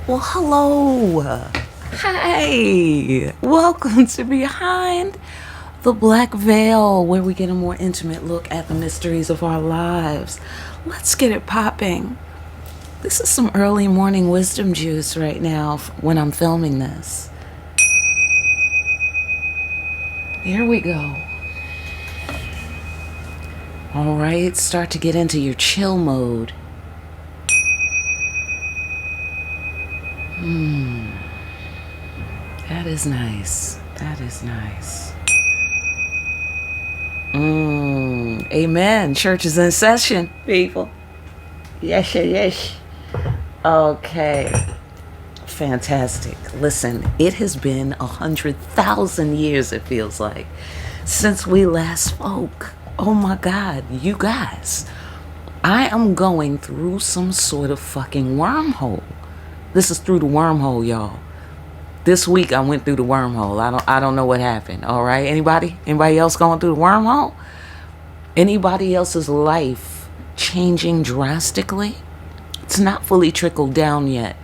Well, hello. Hi. Welcome to Behind the Black Veil, where we get a more intimate look at the mysteries of our lives. Let's get it popping. This is some early morning wisdom juice right now when I'm filming this. There we go. All right, start to get into your chill mode. That is nice. That is nice. Amen. Church is in session, people. Yes, yes. Okay. Fantastic. Listen, it has been 100,000 years, it feels like, since we last spoke. Oh my God, you guys. I am going through some sort of fucking wormhole. This is through the wormhole, y'all. This week I went through the wormhole. I don't know what happened. All right. Anybody else going through the wormhole? Anybody else's life changing drastically? It's not fully trickled down yet.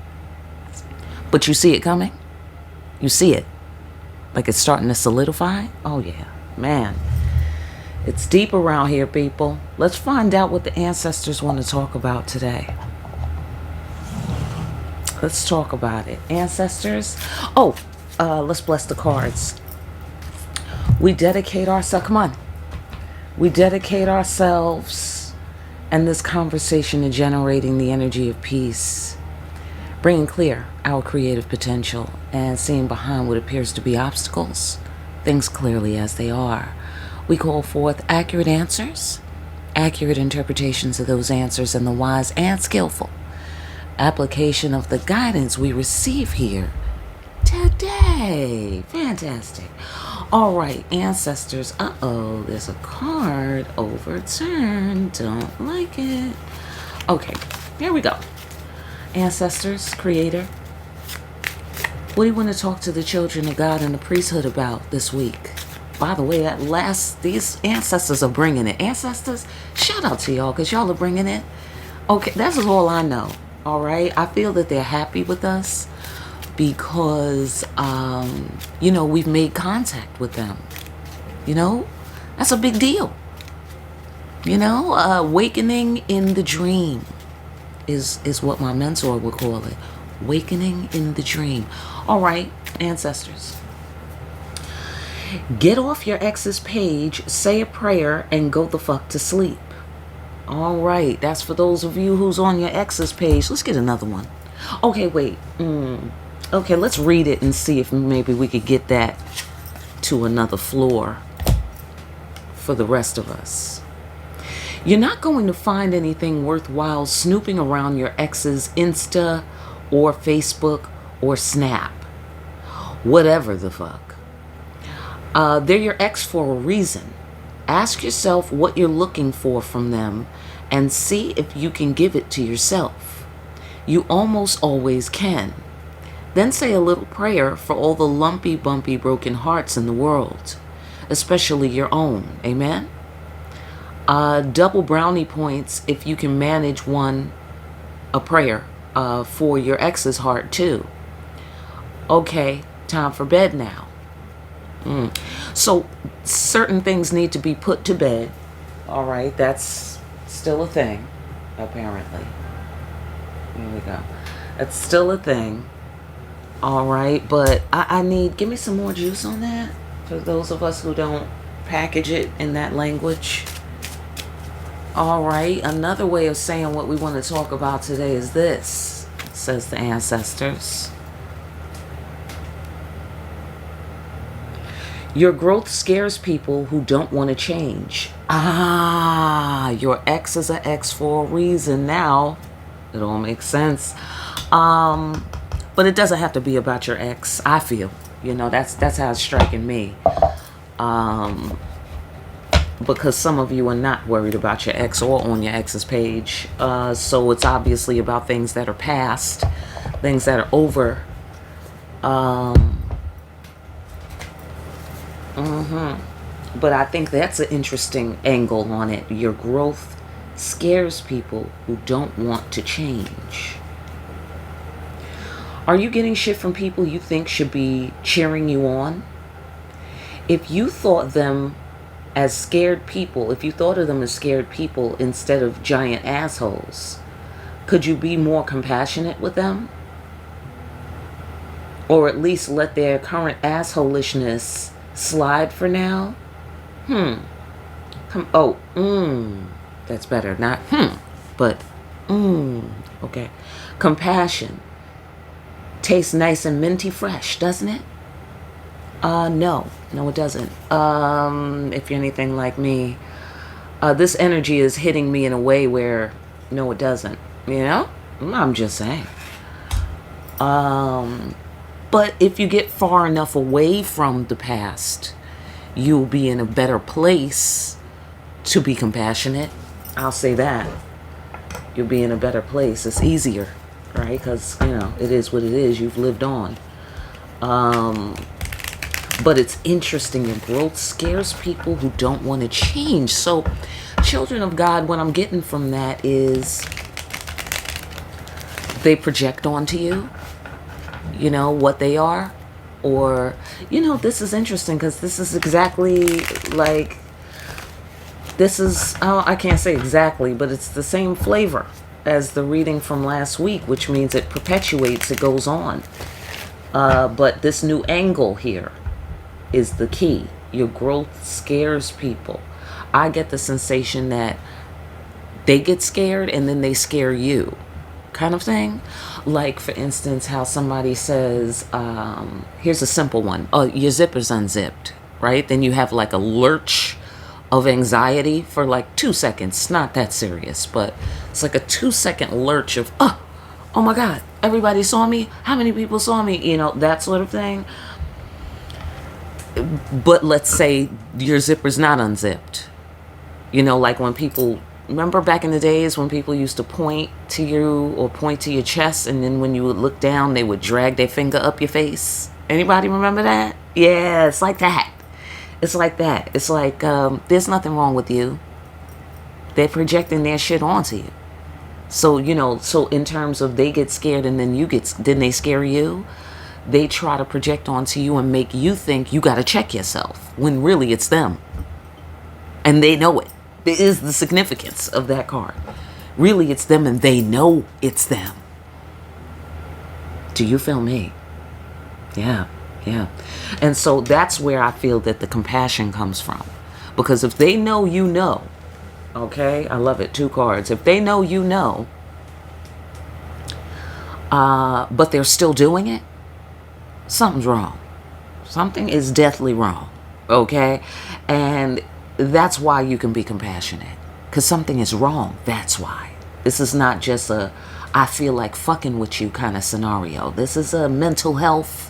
But you see it coming? You see it? Like it's starting to solidify? Oh yeah, man. It's deep around here, people. Let's find out what the ancestors want to talk about today. Let's talk about it. Ancestors. Let's bless the cards. We dedicate ourselves. Come on. We dedicate ourselves and this conversation to generating the energy of peace, bringing clear our creative potential and seeing behind what appears to be obstacles, things clearly as they are. We call forth accurate answers, accurate interpretations of those answers, and the wise and skillful application of the guidance we receive here today. Fantastic. All right, ancestors. There's a card overturned. Don't like it. Okay, here we go. Ancestors, creator, what do you want to talk to the children of God and the priesthood about this week? By the way, these ancestors are bringing it. Ancestors, shout out to y'all because y'all are bringing it. Okay, that's all I know. All right, I feel that they're happy with us because, we've made contact with them. That's a big deal. Awakening in the dream is what my mentor would call it. Awakening in the dream. All right, ancestors. Get off your ex's page, say a prayer, and go the fuck to sleep. All right, that's for those of you who's on your ex's page. Let's get another one. Okay, wait. Okay, let's read it and see if maybe we could get that to another floor for the rest of us. You're not going to find anything worthwhile snooping around your ex's Insta or Facebook or Snap. Whatever the fuck. They're your ex for a reason. Ask yourself what you're looking for from them and see if you can give it to yourself. You almost always can. Then say a little prayer for all the lumpy, bumpy, broken hearts in the world, especially your own. Amen? Double brownie points if you can manage a prayer for your ex's heart too. Okay, time for bed now. So certain things need to be put to bed. All right, that's still a thing, apparently. Here we go. That's still a thing. All right, but give me some more juice on that for those of us who don't package it in that language. All right, another way of saying what we want to talk about today is this, says the ancestors. Your growth scares people who don't want to change. Your ex is an ex for a reason now. It all makes sense. But it doesn't have to be about your ex, I feel. That's how it's striking me. Because some of you are not worried about your ex or on your ex's page. So it's obviously about things that are past, things that are over. But I think that's an interesting angle on it. Your growth scares people who don't want to change. Are you getting shit from people you think should be cheering you on? If you thought them as scared people, if you thought of them as scared people instead of giant assholes, could you be more compassionate with them? Or at least let their current assholishness slide for now? That's better. Not but okay. Compassion tastes nice and minty fresh, doesn't it? No, it doesn't. If you're anything like me, this energy is hitting me in a way where, no, it doesn't. You know? I'm just saying. But if you get far enough away from the past, you'll be in a better place to be compassionate. I'll say that. You'll be in a better place. It's easier, right? Because, it is what it is. You've lived on. But it's interesting. Your growth scares people who don't want to change. So, children of God, what I'm getting from that is they project onto you, what they are. Or, this is interesting because this is exactly like, I can't say exactly, but it's the same flavor as the reading from last week, which means it perpetuates, it goes on. But this new angle here is the key. Your growth scares people. I get the sensation that they get scared and then they scare you, kind of thing. Like, for instance, how somebody says, here's a simple one. Oh, your zipper's unzipped, right? Then you have like a lurch of anxiety for like 2 seconds. Not that serious, but it's like a 2-second lurch of, oh my God, everybody saw me? How many people saw me? That sort of thing. But let's say your zipper's not unzipped. Like when people, remember back in the days when people used to point to you or point to your chest, and then when you would look down, they would drag their finger up your face? Anybody remember that? Yeah, it's like that. It's like that. It's like, there's nothing wrong with you. They're projecting their shit onto you. So, so in terms of they get scared and then then they scare you, they try to project onto you and make you think you got to check yourself when really it's them. And they know it. There is the significance of that card. Really it's them and they know it's them. Do you feel me? Yeah. And so that's where I feel that the compassion comes from. Because if they know you know, okay, I love it, 2 cards. If they know you know, but they're still doing it, something's wrong. Something is deathly wrong, okay? And that's why you can be compassionate. Because something is wrong, that's why. This is not just a, I feel like fucking with you kind of scenario. This is a mental health,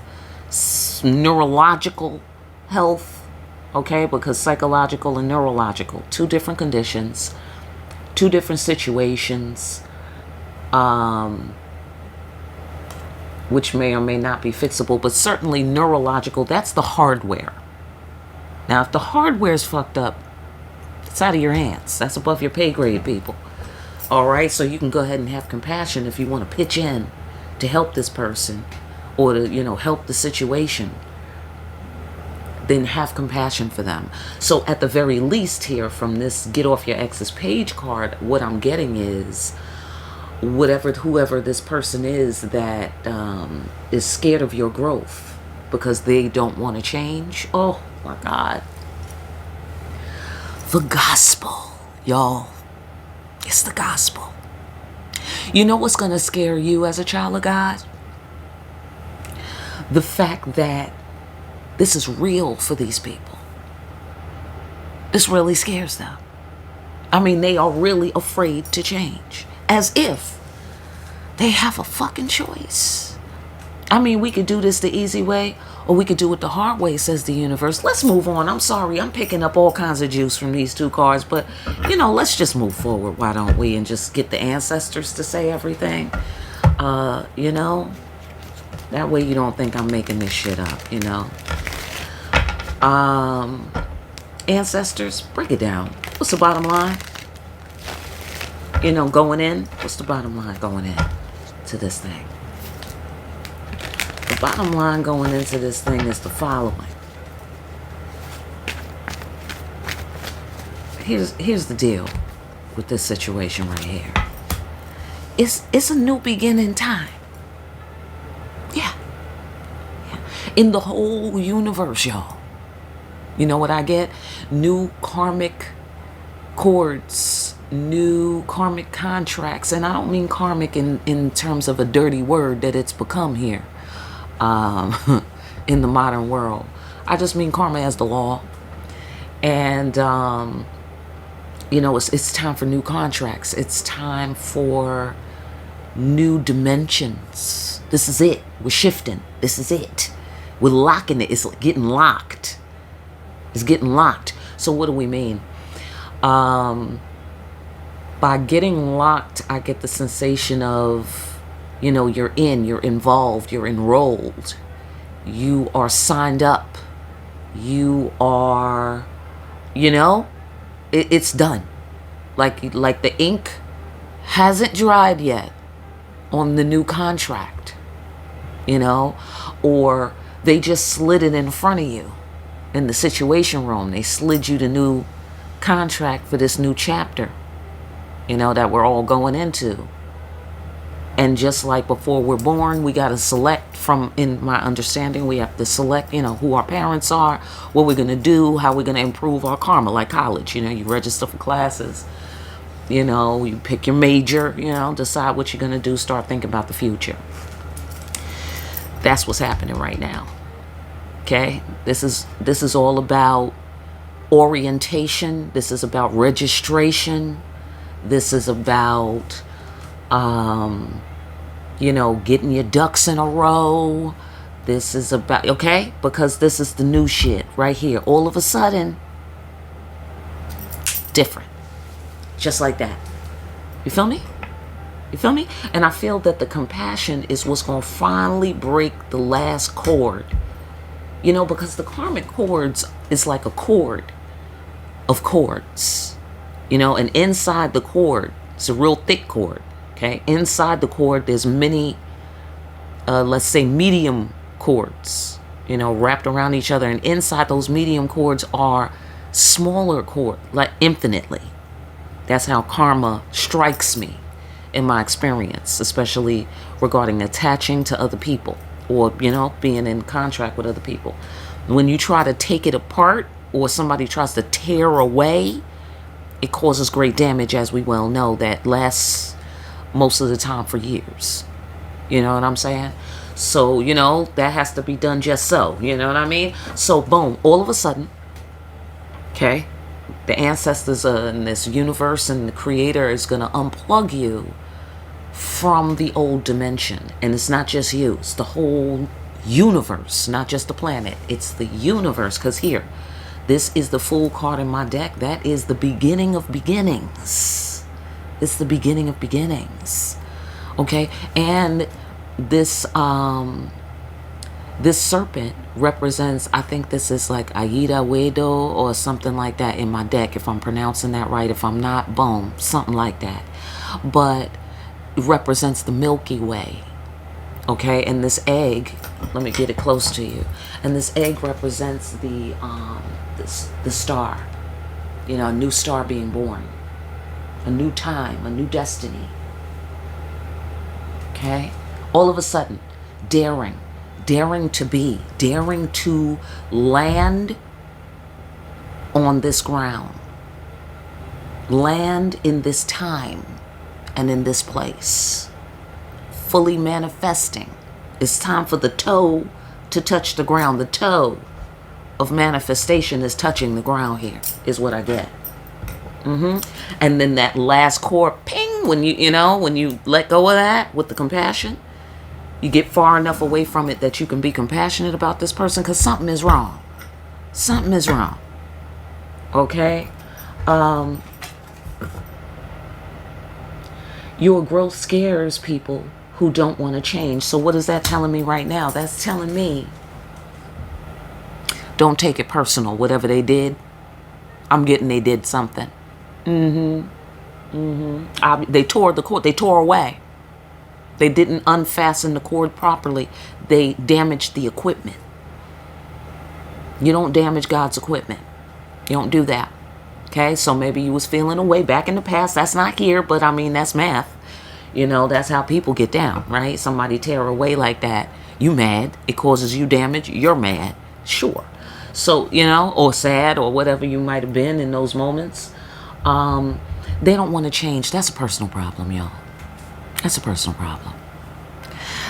neurological health, okay? Because psychological and neurological, 2 different conditions, 2 different situations, which may or may not be fixable, but certainly neurological, that's the hardware. Now, if the hardware is fucked up, it's out of your hands. That's above your pay grade, people. All right, so you can go ahead and have compassion if you want to pitch in to help this person or to, help the situation. Then have compassion for them. So at the very least here from this Get Off Your Ex's Page card, what I'm getting is whoever this person is that is scared of your growth because they don't want to change. Oh my God. The gospel, y'all. It's the gospel. You know what's going to scare you as a child of God? The fact that this is real for these people. This really scares them. I mean, they are really afraid to change. As if they have a fucking choice. I mean, we could do this the easy way or we could do it the hard way, says the universe. Let's move on. I'm sorry. I'm picking up all kinds of juice from these 2 cards. But, let's just move forward. Why don't we? And just get the ancestors to say everything. That way you don't think I'm making this shit up, Ancestors, break it down. What's the bottom line? Going in. What's the bottom line going in to this thing? The bottom line going into this thing is the following. Here's the deal with this situation right here. It's a new beginning time. Yeah. In the whole universe, y'all. You know what I get? New karmic cords, new karmic contracts. And I don't mean karmic in terms of a dirty word that it's become here in the modern world. I just mean karma as the law. And, it's time for new contracts. It's time for new dimensions. This is it. We're shifting. This is it. We're locking it. It's getting locked. It's getting locked. So what do we mean? By getting locked, I get the sensation of, you're involved, you're enrolled, you are signed up, you are, it's done. Like the ink hasn't dried yet on the new contract, or they just slid it in front of you in the situation room. They slid you the new contract for this new chapter, that we're all going into. And just like before we're born, we got to select from, in my understanding, we have to select, who our parents are, what we're going to do, how we're going to improve our karma, like college. You register for classes, you pick your major, decide what you're going to do, start thinking about the future. That's what's happening right now. Okay? This is all about orientation. This is about registration. This is about getting your ducks in a row. This is about, okay? Because this is the new shit right here. All of a sudden, different. Just like that. You feel me? You feel me? And I feel that the compassion is what's going to finally break the last cord. Because the karmic cords is like a cord of cords. And inside the cord, it's a real thick cord. Okay, inside the cord, there's many, let's say, medium cords, wrapped around each other. And inside those medium cords are smaller cords, like infinitely. That's how karma strikes me in my experience, especially regarding attaching to other people or, being in contract with other people. When you try to take it apart or somebody tries to tear away, it causes great damage, as we well know, that lasts most of the time for years. You know what I'm saying? So, that has to be done just so. You know what I mean? So, boom, all of a sudden, okay, the ancestors in this universe and the creator is going to unplug you from the old dimension. And it's not just you. It's the whole universe, not just the planet. It's the universe. Because here, this is the Fool card in my deck. That is the beginning of beginnings. It's the beginning of beginnings. Okay? And this this serpent represents, I think this is like Aida Wedo or something like that in my deck, if I'm pronouncing that right. If I'm not, boom, something like that. But it represents the Milky Way. Okay? And this egg, let me get it close to you. And this egg represents the star. A new star being born. A new time, a new destiny. Okay? All of a sudden, daring to be, daring to land on this ground. Land in this time and in this place. Fully manifesting. It's time for the toe to touch the ground. The toe of manifestation is touching the ground here, is what I get. And then that last core, ping, when you let go of that with the compassion, you get far enough away from it that you can be compassionate about this person, because something is wrong. Something is wrong. Okay? Your growth scares people who don't want to change. So what is that telling me right now? That's telling me, don't take it personal. Whatever they did, I'm getting they did something. They tore the cord. They tore away. They didn't unfasten the cord properly. They damaged the equipment. You don't damage God's equipment. You don't do that. Okay, so maybe you was feeling away back in the past. That's not here, but I mean, that's math. You know, that's how people get down, right? Somebody tear away like that. You mad. It causes you damage. You're mad. Sure. So, you know, or sad or whatever you might have been in those moments. They don't want to change. That's a personal problem, y'all. That's a personal problem.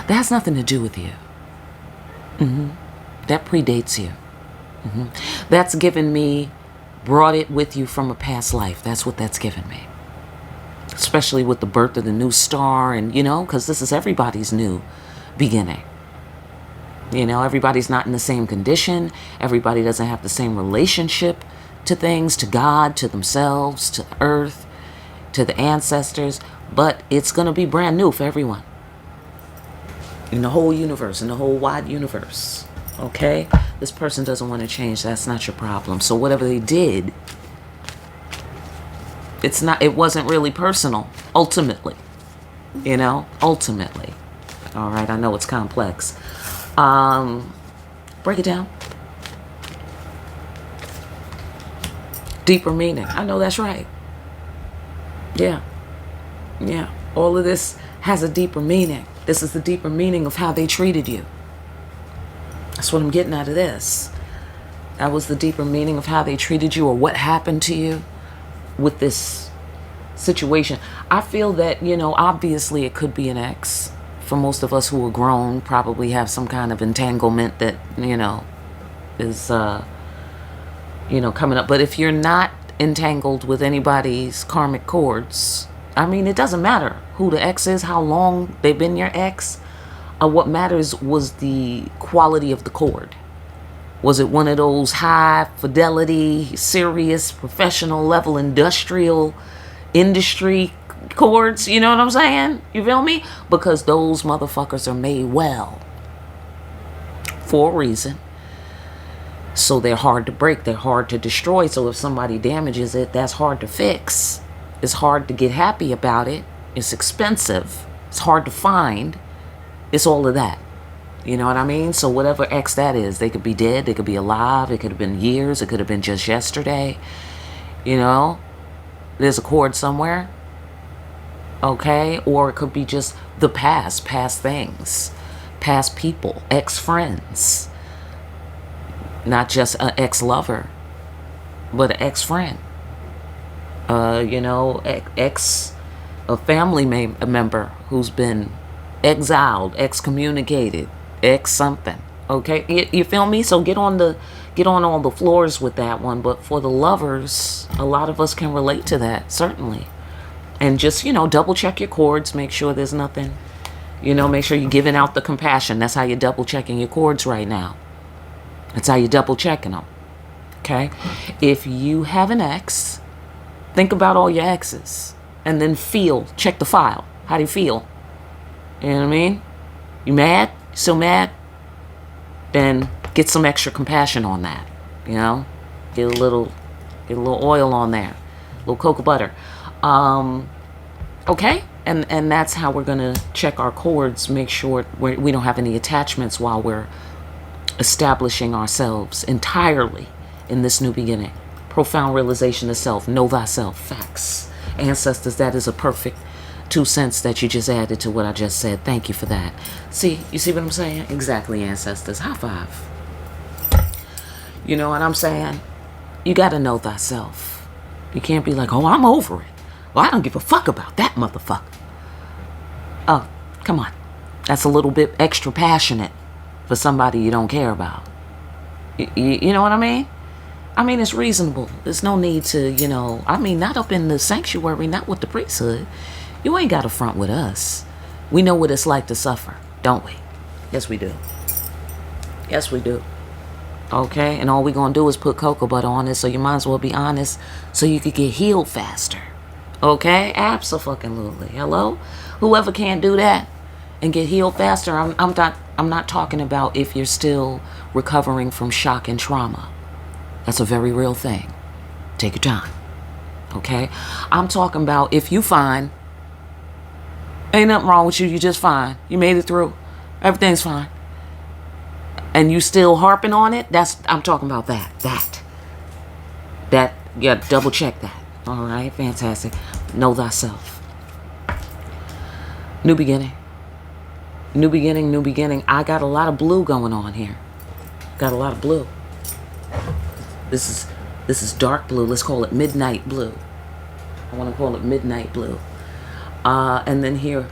That has nothing to do with you. That predates you. That's given me, brought it with you from a past life. That's what that's given me. Especially with the birth of the new star and, you know, because this is everybody's new beginning. You know, everybody's not in the same condition. Everybody doesn't have the same relationship to things, to God, to themselves, to the earth, to the ancestors. But it's going to be brand new for everyone. In the whole universe, in the whole wide universe. Okay? This person doesn't want to change. That's not your problem. So whatever they did, it wasn't really personal, ultimately. You know? Ultimately. All right, I know it's complex. Break it down. Deeper meaning. I know that's right. Yeah. Yeah. All of this has a deeper meaning. This is the deeper meaning of how they treated you. That's what I'm getting out of this. That was the deeper meaning of how they treated you or what happened to you with this situation. I feel that, you know, obviously it could be an ex. For most of us who are grown, probably have some kind of entanglement that, you know, is, you know, coming up. But if you're not entangled with anybody's karmic cords, I mean, it doesn't matter who the ex is, how long they've been your ex. What matters was the quality of the cord. Was it one of those high fidelity, serious, professional level industry cords? You know what I'm saying? You feel me? Because those motherfuckers are made well for a reason. So they're hard to break. They're hard to destroy. So if somebody damages it, that's hard to fix. It's hard to get happy about it. It's expensive. It's hard to find. It's all of that. You know what I mean? So whatever ex that is, they could be dead. They could be alive. It could have been years. It could have been just yesterday. You know? There's a cord somewhere. Okay? Or it could be just the past things. Past people. Ex-friends. Not just an ex-lover. But an ex-friend. You know, a family member who's been exiled, excommunicated, ex something. Okay, you feel me? So get on all the floors with that one. But for the lovers, a lot of us can relate to that, certainly. And just, you know, double check your cords, make sure there's nothing, you know, make sure you're giving out the compassion. That's how you're double checking your cords right now. That's how you're double checking them. Okay, if you have an ex, think about all your exes and then check the file. How do you feel? You know what I mean? You mad? You still mad? Then get some extra compassion on that. You know? Get a little oil on there. A little cocoa butter. Okay? And that's how we're gonna check our cords, make sure we don't have any attachments while we're establishing ourselves entirely in this new beginning. Profound realization of self. Know thyself. Facts. Ancestors, that is a perfect 2 cents that you just added to what I just said. Thank you for that. You see what I'm saying? Exactly, ancestors. High five. You know what I'm saying? You got to know thyself. You can't be like, oh, I'm over it. Well, I don't give a fuck about that motherfucker. Oh, come on. That's a little bit extra passionate for somebody you don't care about. You know what I mean? I mean, it's reasonable. There's no need to, you know, I mean, not up in the sanctuary, not with the priesthood. You ain't got to front with us. We know what it's like to suffer, don't we? Yes, we do. Yes, we do. Okay? And all we going to do is put cocoa butter on it, so you might as well be honest so you could get healed faster. Okay? Abso-fucking-lutely. Hello? Whoever can't do that and get healed faster, I'm not talking about if you're still recovering from shock and trauma. That's a very real thing. Take your time. Okay? I'm talking about if you find Ain't nothing wrong with you. You just fine. You made it through. Everything's fine. And you still harping on it? I'm talking about that. Yeah, double check that. All right, fantastic. Know thyself. New beginning. New beginning, new beginning. I got a lot of blue going on here. Got a lot of blue. This is dark blue. Let's call it midnight blue. I want to call it midnight blue. And then here,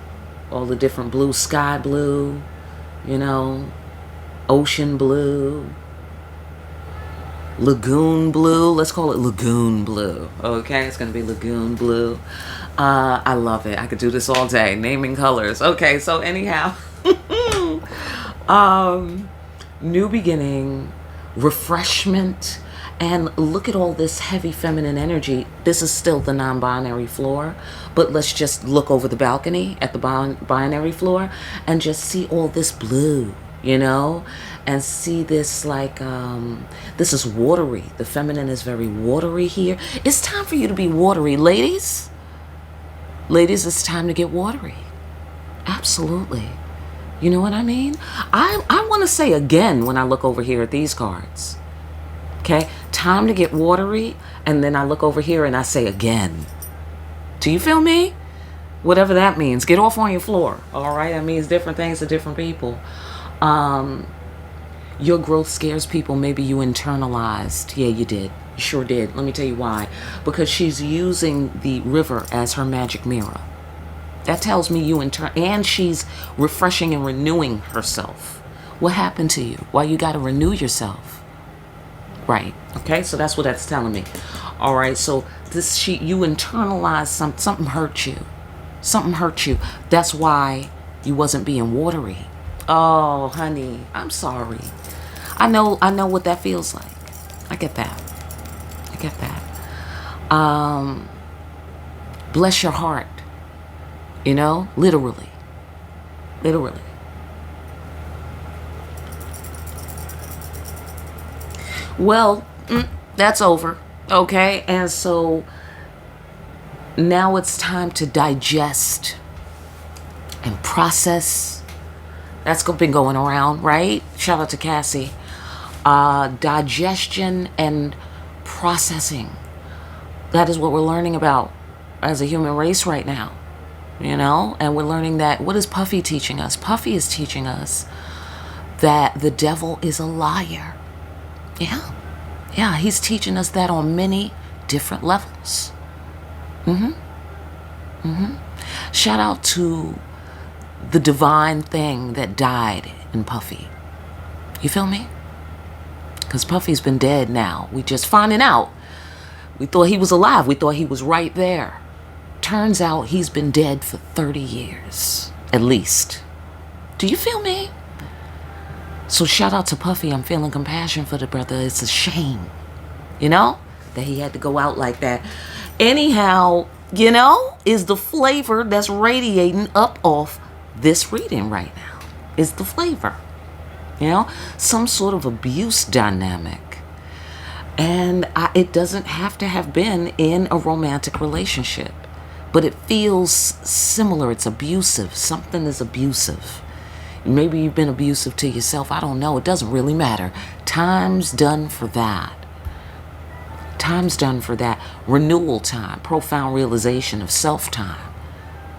all the different blues. Sky blue, ocean blue, lagoon blue. Let's call it lagoon blue. Okay, it's going to be lagoon blue. I love it. I could do this all day. Naming colors. Okay, so anyhow. New beginning, refreshment, and look at all this heavy feminine energy. This is still the non-binary floor, but let's just look over the balcony at the binary floor and just see all this blue, and see this like, this is watery. The feminine is very watery here. It's time for you to be watery, ladies. Ladies, it's time to get watery. Absolutely. You know what I mean? I want to say again when I look over here at these cards. Okay? Time to get watery, and then I look over here and I say again. Do you feel me? Whatever that means. Get off on your floor. All right? That means different things to different people. Your growth scares people. Maybe you internalized. Yeah, you did. You sure did. Let me tell you why. Because she's using the river as her magic mirror. That tells me you and she's refreshing and renewing herself. What happened to you? Why you got to renew yourself? Right. Okay. So that's what that's telling me. All right. So you internalized something hurt you. Something hurt you. That's why you wasn't being watery. Oh, honey, I'm sorry. I know what that feels like. I get that. Bless your heart. Literally. Well, that's over. Okay. And so now it's time to digest and process. That's been going around, right? Shout out to Cassie. Digestion and processing. That is what we're learning about as a human race right now. And we're learning that. What is Puffy teaching us? Puffy is teaching us that the devil is a liar. Yeah, he's teaching us that on many different levels. Shout out to the divine thing that died in Puffy. You feel me? Because Puffy's been dead now. We just finding out. We thought he was alive. We thought he was right there. Turns out he's been dead for 30 years, at least. Do you feel me? So shout out to Puffy. I'm feeling compassion for the brother. It's a shame, that he had to go out like that. Anyhow, is the flavor that's radiating up off this reading right now. Is the flavor. Some sort of abuse dynamic. And it doesn't have to have been in a romantic relationship. But it feels similar. It's abusive. Something is abusive. Maybe you've been abusive to yourself. I don't know. It doesn't really matter. Time's done for that. Time's done for that. Renewal time. Profound realization of self-time.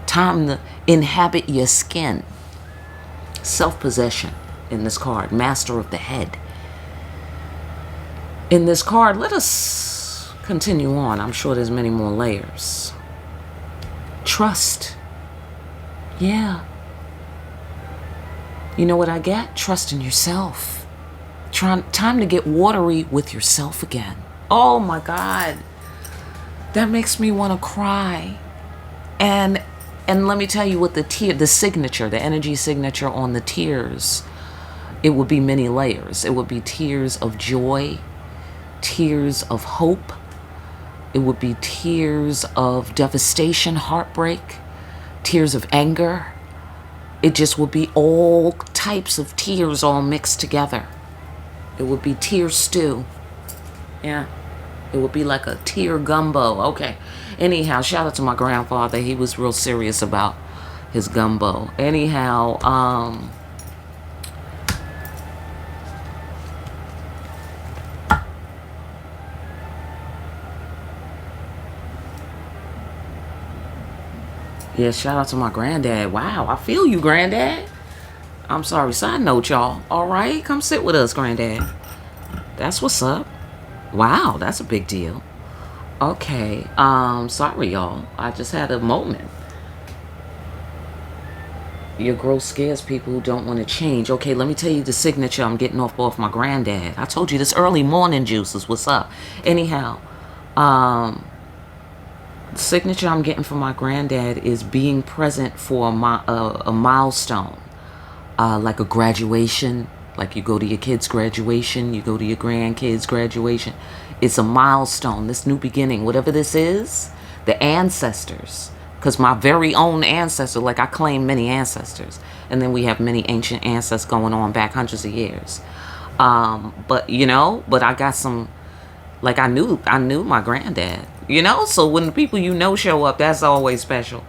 Time to inhabit your skin. Self-possession in this card. Master of the head. In this card, let us continue on. I'm sure there's many more layers. Trust. Yeah. You know what I get? Trust in yourself. Time to get watery with yourself again. Oh my God. That makes me want to cry. And let me tell you what the signature, the energy signature on the tears, it would be many layers. It would be tears of joy, tears of hope. It would be tears of devastation, heartbreak, tears of anger. It just would be all types of tears all mixed together. It would be tear stew. Yeah. It would be like a tear gumbo. Okay. Anyhow, shout out to my grandfather. He was real serious about his gumbo. Anyhow, yeah, shout out to my granddad. Wow, I feel you, granddad. I'm sorry, side note, y'all. All right, come sit with us, granddad. That's what's up. Wow, that's a big deal. Okay, sorry, y'all. I just had a moment. Your growth scares people who don't want to change. Okay, let me tell you the signature I'm getting off my granddad. I told you this early morning juices. What's up? Anyhow, the signature I'm getting from my granddad is being present for a milestone, like a graduation. Like you go to your kid's graduation, you go to your grandkids' graduation. It's a milestone, this new beginning, whatever this is, the ancestors. Because my very own ancestor, like I claim many ancestors. And then we have many ancient ancestors going on back hundreds of years. But I got some, like I knew my granddad, So when the people show up, that's always special.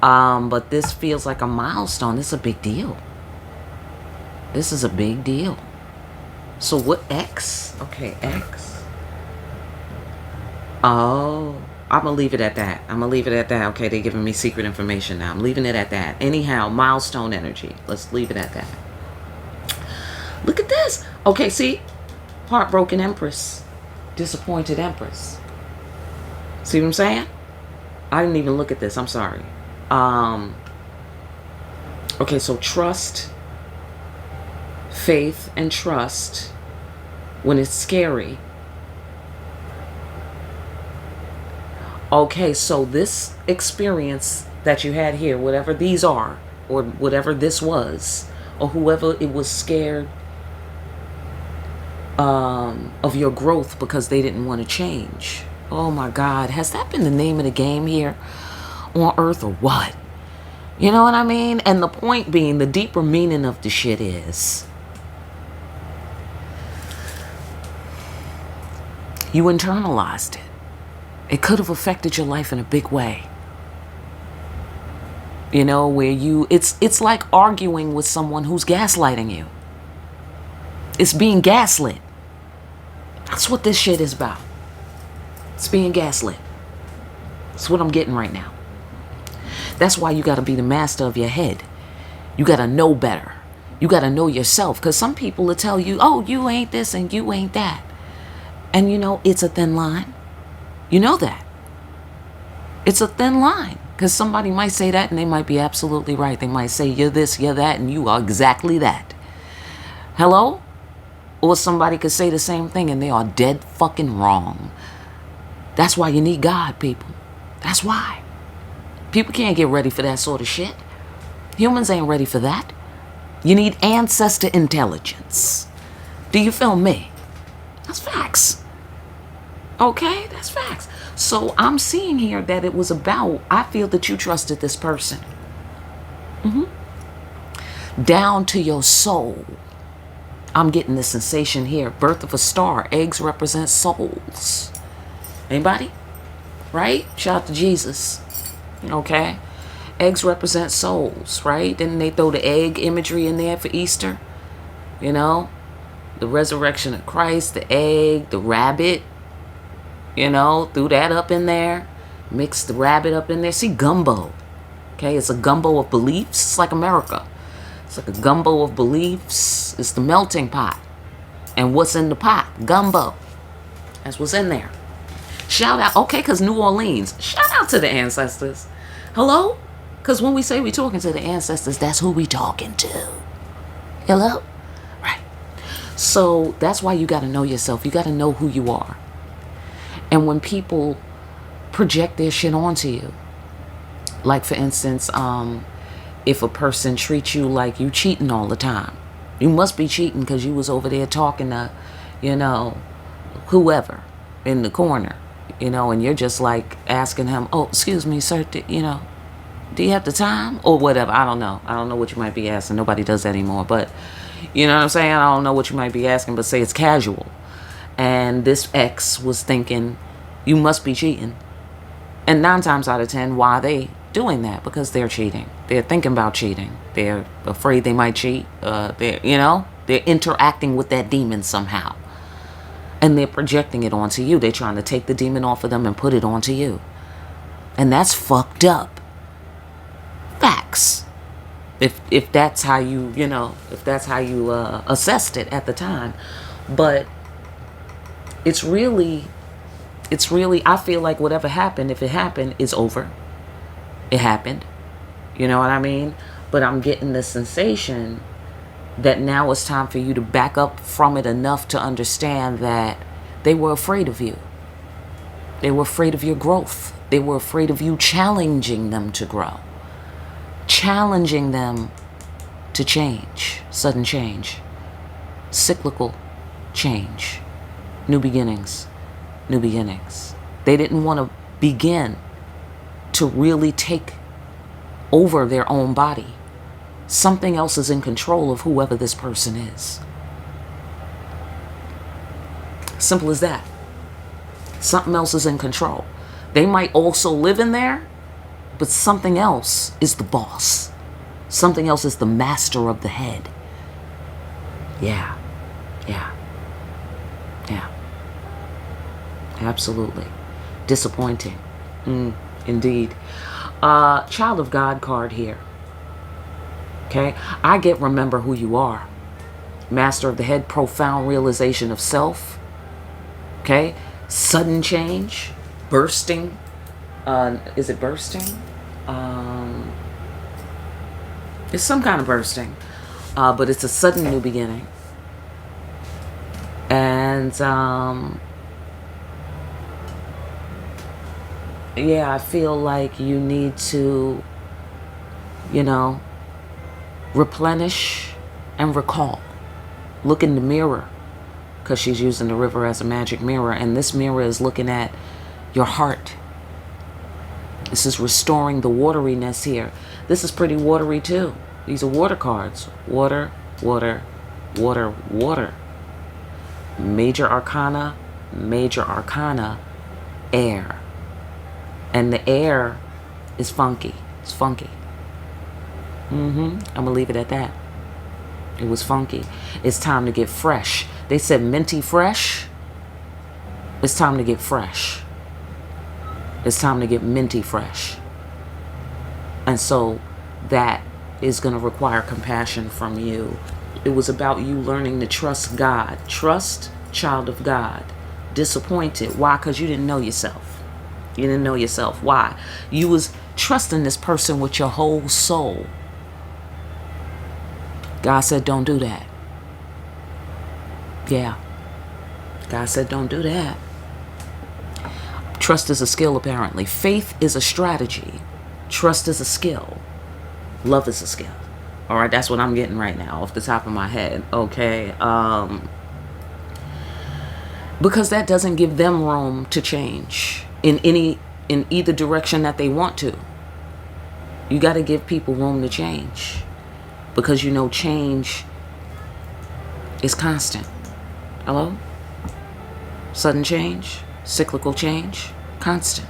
But this feels like a milestone. This is a big deal. This is a big deal. So what X? Okay, X. Oh, I'm going to leave it at that. Okay, they're giving me secret information now. I'm leaving it at that. Anyhow, milestone energy. Let's leave it at that. Look at this. Okay, see? Heartbroken Empress. Disappointed Empress. See what I'm saying? I didn't even look at this. I'm sorry. Okay, so trust, faith, and trust when it's scary. Okay, so this experience that you had here, whatever these are, or whatever this was, or whoever it was scared of your growth because they didn't want to change. Oh my God, has that been the name of the game here on Earth or what? You know what I mean? And the point being, the deeper meaning of the shit is you internalized it. It could have affected your life in a big way. Where it's like arguing with someone who's gaslighting you. It's being gaslit. That's what this shit is about. It's being gaslit. That's what I'm getting right now. That's why you got to be the master of your head. You got to know better. You got to know yourself. Because some people will tell you, oh, you ain't this and you ain't that. And it's a thin line. You know that. It's a thin line. Because somebody might say that and they might be absolutely right. They might say you're this, you're that, and you are exactly that. Hello? Or somebody could say the same thing and they are dead fucking wrong. That's why you need God, people. That's why. People can't get ready for that sort of shit. Humans ain't ready for that. You need ancestor intelligence. Do you feel me? That's facts. Okay, that's facts. So I'm seeing here that it was about, I feel that you trusted this person. Down to your soul. I'm getting this sensation here. Birth of a star. Eggs represent souls. Anybody? Right? Shout out to Jesus. Okay? Eggs represent souls, right? Didn't they throw the egg imagery in there for Easter? The resurrection of Christ, the egg, the rabbit. Threw that up in there. Mixed the rabbit up in there. See, gumbo. Okay, it's a gumbo of beliefs. It's like America. It's like a gumbo of beliefs. It's the melting pot. And what's in the pot? Gumbo. That's what's in there. Shout out. Okay, because New Orleans. Shout out to the ancestors. Hello? Because when we say we talking to the ancestors, that's who we talking to. Hello? Right. So that's why you got to know yourself. You got to know who you are. And when people project their shit onto you, like for instance, if a person treats you like you cheating all the time, you must be cheating because you was over there talking to, whoever in the corner, and you're just like asking him, oh, excuse me, sir, do you have the time or whatever? I don't know. I don't know what you might be asking. Nobody does that anymore. But you know what I'm saying? I don't know what you might be asking, but say it's casual. And this ex was thinking, you must be cheating. And 9 times out of 10, why they doing that because they're cheating. They're thinking about cheating. They're afraid they might cheat. They're interacting with that demon somehow. And they're projecting it onto you. They're trying to take the demon off of them and put it onto you. And that's fucked up. Facts. If that's how you, assessed it at the time. But it's really, I feel like whatever happened, if it happened, is over. It happened. You know what I mean? But I'm getting the sensation that now it's time for you to back up from it enough to understand that they were afraid of you. They were afraid of your growth. They were afraid of you challenging them to grow. Challenging them to change. Sudden change. Cyclical change. New beginnings. New beginnings. They didn't want to begin to really take over their own body. Something else is in control of whoever this person is. Simple as that. Something else is in control. They might also live in there, but something else is the boss. Something else is the master of the head. Yeah. Absolutely. Disappointing. Indeed. Child of God card here. Okay, I get remember who you are. Master of the head, profound realization of self. Okay, sudden change, bursting. Is it bursting? It's some kind of bursting, but it's a sudden new beginning. And yeah, I feel like you need to, replenish and recall. Look in the mirror, because she's using the river as a magic mirror, and this mirror is looking at your heart. This is restoring the wateriness here. This is pretty watery too. These are water cards. Water, water, water, water. Major arcana, air. And the air is funky. It's funky. I'm gonna leave it at that. It was funky. It's time to get fresh. They said minty fresh. It's time to get fresh. It's time to get minty fresh. And so that is going to require compassion from you. It was about you learning to trust God. Trust, child of God. Disappointed. Why? Because you didn't know yourself. You didn't know yourself. Why? You was trusting this person with your whole soul. God said, don't do that. Yeah. God said, don't do that. Trust is a skill, apparently. Faith is a strategy. Trust is a skill. Love is a skill. All right, that's what I'm getting right now off the top of my head. Okay. Because that doesn't give them room to change in either direction that they want to. You got to give people room to change, because change is constant. Hello? Sudden change, cyclical change, constant.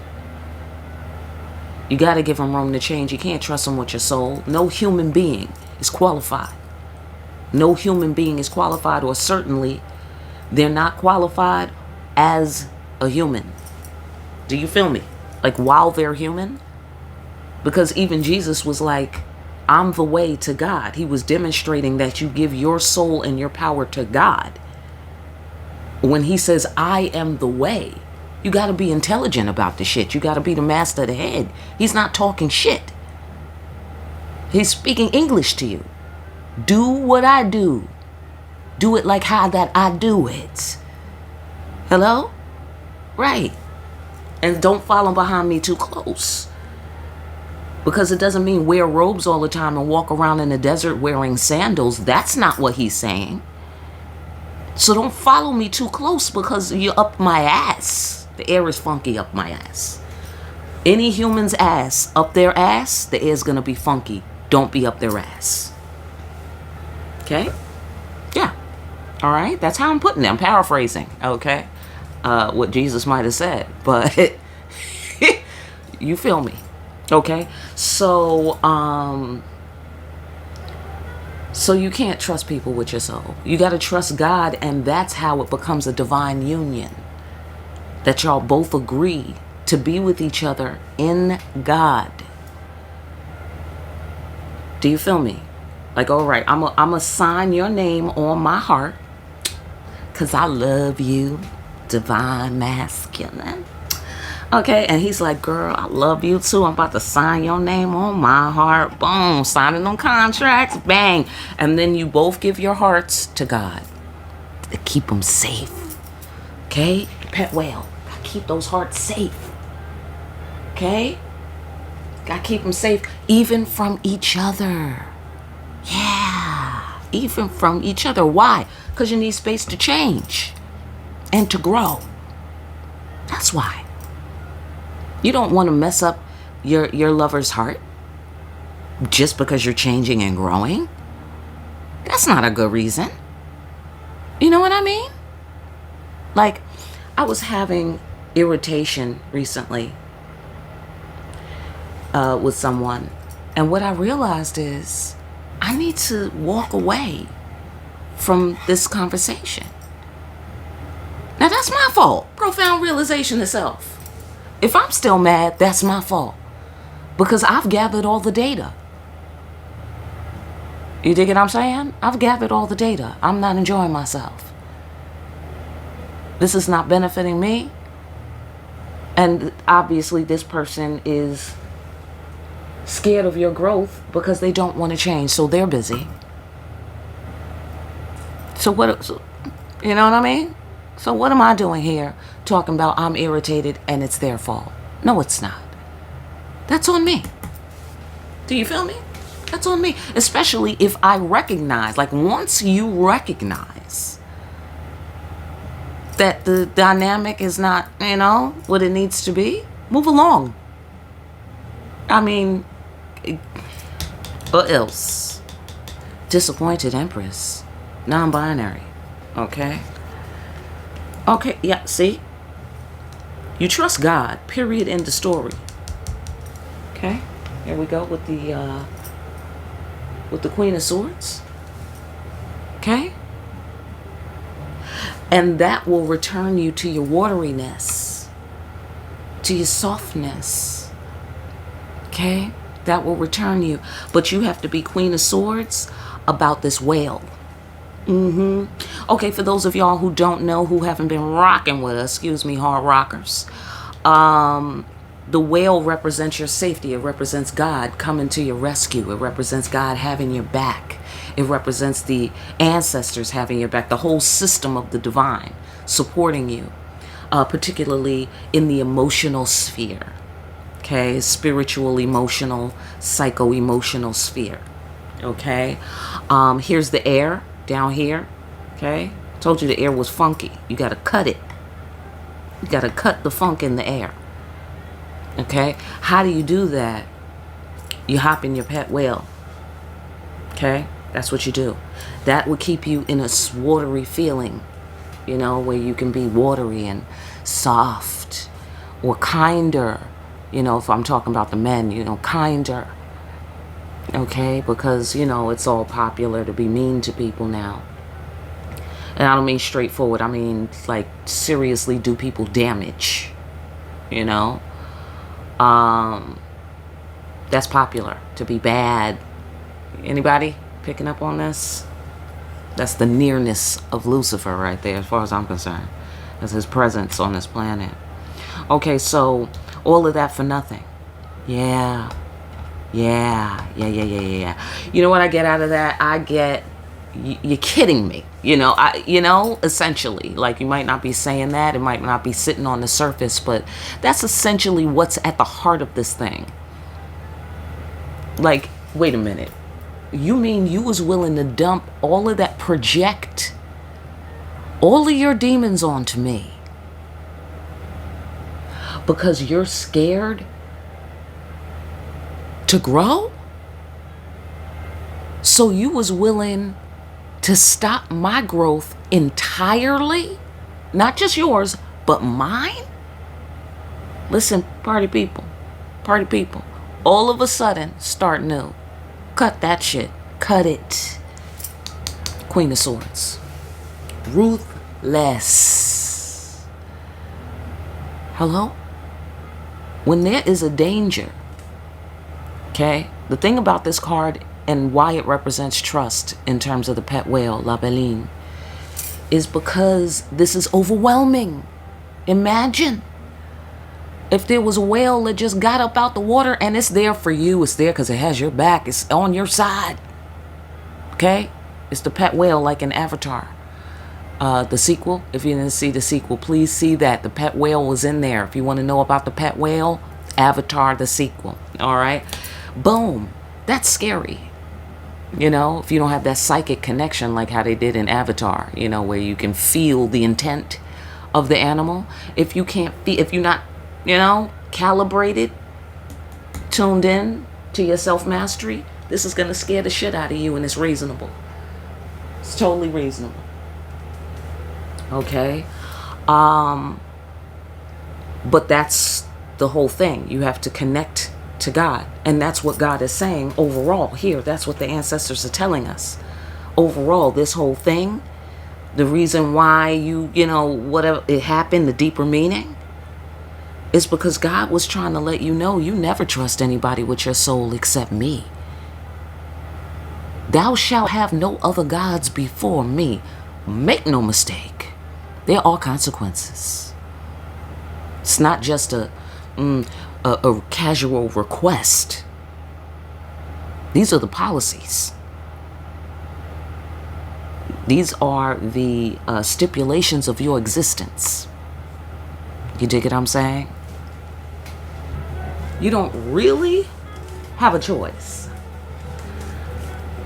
You got to give them room to change. You can't trust them with your soul. No human being is qualified. No human being is qualified, or certainly they're not qualified as a human. Do you feel me? Like, while they're human? Because even Jesus was like, I'm the way to God. He was demonstrating that you give your soul and your power to God. When he says, I am the way, you got to be intelligent about the shit. You got to be the master of the head. He's not talking shit. He's speaking English to you. Do what I do. Do it like how that I do it. Hello? Right. And don't follow behind me too close. Because it doesn't mean wear robes all the time and walk around in the desert wearing sandals. That's not what he's saying. So don't follow me too close, because you're up my ass. The air is funky up my ass. Any human's ass up their ass, the air's going to be funky. Don't be up their ass. Okay? Yeah. All right? That's how I'm putting it. I'm paraphrasing. Okay? What Jesus might have said. But you feel me. Okay, so so you can't trust people with your soul. You got to trust God, and that's how it becomes a divine union. That y'all both agree to be with each other in God. Do you feel me? Like, all right, I'm gonna sign your name on my heart because I love you, divine masculine. Okay, and he's like, girl, I love you too. I'm about to sign your name on my heart. Boom, signing on contracts, bang. And then you both give your hearts to God to keep them safe. Okay, pet whale, gotta keep those hearts safe. Okay, gotta keep them safe, even from each other. Yeah, even from each other. Why? Because you need space to change and to grow. That's why. You don't want to mess up your lover's heart just because you're changing and growing. That's not a good reason. You know what I mean? Like, I was having irritation recently with someone. And what I realized is I need to walk away from this conversation. Now, that's my fault. Profound realization itself. If I'm still mad, that's my fault. Because I've gathered all the data. You dig what I'm saying? I've gathered all the data. I'm not enjoying myself. This is not benefiting me. And obviously this person is scared of your growth because they don't want to change. So they're busy. So what, you know what I mean? So what am I doing here talking about I'm irritated and it's their fault? No, it's not. That's on me. Do you feel me? That's on me. Especially if I recognize, like once you recognize that the dynamic is not, you know, what it needs to be, move along. I mean, or else. Disappointed Empress. Non-binary. Okay? Okay, yeah, see? You trust God, period, end of story. Okay? Here we go with the Queen of Swords. Okay? And that will return you to your wateriness, to your softness. Okay? That will return you. But you have to be Queen of Swords about this whale. Okay, for those of y'all who don't know, who haven't been rocking with us, excuse me, hard rockers, the whale represents your safety. It represents God coming to your rescue. It represents God having your back. It represents the ancestors having your back, the whole system of the divine supporting you, particularly in the emotional sphere. Okay, spiritual, emotional, psycho-emotional sphere. Okay, here's the air. Down here, okay? Told you the air was funky. You got to cut it. You got to cut the funk in the air. Okay? How do you do that? You hop in your pet whale. Okay? That's what you do. That will keep you in a watery feeling, you know, where you can be watery and soft or kinder. You know, if I'm talking about the men, you know, kinder. Okay, because, you know, it's all popular to be mean to people now. And I don't mean straightforward. I mean, like, seriously do people damage. You know? That's popular. To be bad. Anybody picking up on this? That's the nearness of Lucifer right there, as far as I'm concerned. That's his presence on this planet. Okay, so all of that for nothing. Yeah. Yeah. You know what I get out of that? I get, you're kidding me. You know, essentially, like, you might not be saying that. It might not be sitting on the surface, but that's essentially what's at the heart of this thing. Like, wait a minute. You mean you was willing to dump all of that, project all of your demons onto me because you're scared to grow? So you was willing to stop my growth entirely? Not just yours, but mine? Listen, party people, All of a sudden, start new. Cut that shit. Cut it. Queen of Swords. Ruthless. Hello? When there is a danger, okay? The thing about this card and why it represents trust in terms of the pet whale, La Beline, is because this is overwhelming. Imagine if there was a whale that just got up out the water and it's there for you. It's there because it has your back. It's on your side. Okay? It's the pet whale like in Avatar. The sequel, if you didn't see the sequel, please see that. The pet whale was in there. If you want to know about the pet whale, Avatar, the sequel. All right? Boom. That's scary. You know, if you don't have that psychic connection like how they did in Avatar, you know, where you can feel the intent of the animal. If you can't feel, if you're not, you know, calibrated, tuned in to your self-mastery, this is going to scare the shit out of you, and it's reasonable. It's totally reasonable. Okay? But that's the whole thing. You have to connect to God. And that's what God is saying overall here. That's what the ancestors are telling us. Overall, this whole thing, the reason why you know, whatever it happened, the deeper meaning, is because God was trying to let you know you never trust anybody with your soul except me. Thou shalt have no other gods before me. Make no mistake. There are consequences. It's not just a casual request. These are the policies. These are the stipulations of your existence. You dig what I'm saying? You don't really have a choice.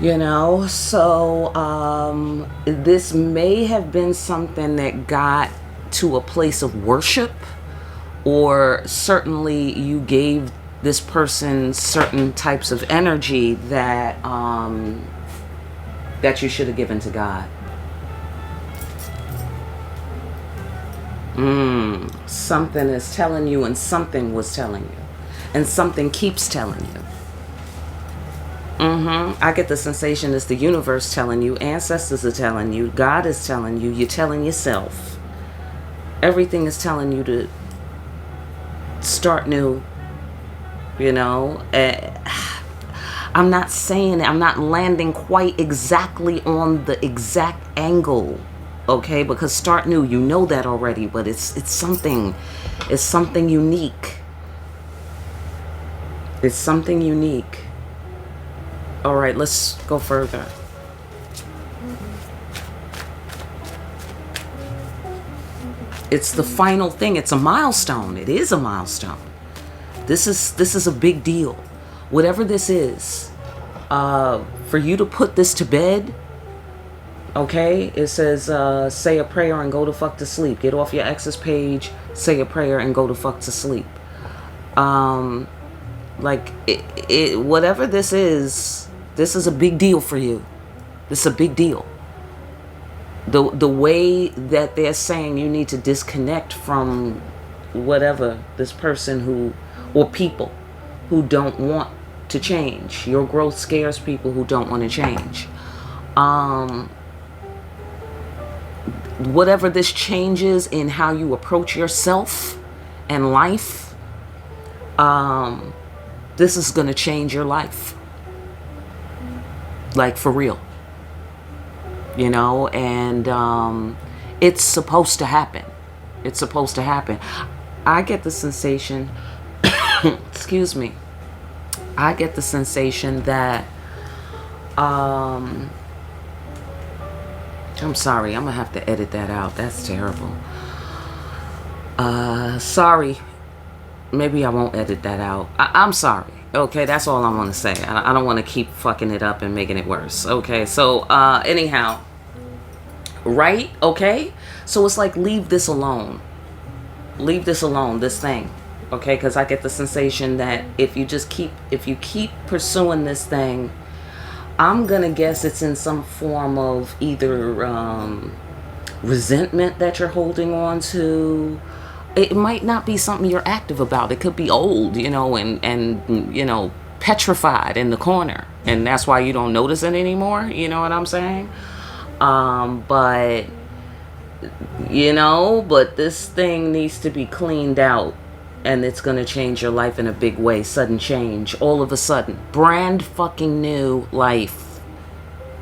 You know, so this may have been something that got to a place of worship, or certainly you gave this person certain types of energy that that you should have given to God. Something is telling you, and something was telling you, and something keeps telling you. I get the sensation it's the universe telling you, ancestors are telling you, God is telling you, you're telling yourself. Everything is telling you to start new, you know. I'm not saying it, I'm not landing quite exactly on the exact angle, okay, because start new, you know that already, but it's something unique. It's something unique. All right, let's go further. It's the final thing. It's a milestone. It is a milestone. This is a big deal. Whatever this is, for you to put this to bed, okay? It says, say a prayer and go to fuck to sleep. Get off your ex's page, say a prayer and go to fuck to sleep. Like, whatever this is a big deal for you. This is a big deal. The way that they're saying you need to disconnect from whatever this person who, or people who don't want to change. Your growth scares people who don't want to change. Whatever this changes in how you approach yourself and life, this is going to change your life. Like, for real. You know, and it's supposed to happen. It's supposed to happen. I get the sensation, excuse me, I get the sensation that, I'm sorry, I'm gonna have to edit that out. That's terrible. Sorry. Maybe I won't edit that out. I'm sorry. Okay, that's all I want to say. I don't want to keep fucking it up and making it worse. Okay, so anyhow, right? Okay, so it's like, leave this alone. Leave this alone, this thing. Okay, because I get the sensation that if you keep pursuing this thing, I'm gonna guess it's in some form of either resentment that you're holding on to, It might not be something you're active about. It could be old, and petrified in the corner, and that's why you don't notice it anymore. You know what I'm saying? But this thing needs to be cleaned out, and it's gonna change your life in a big way. Sudden change, all of a sudden, brand fucking new life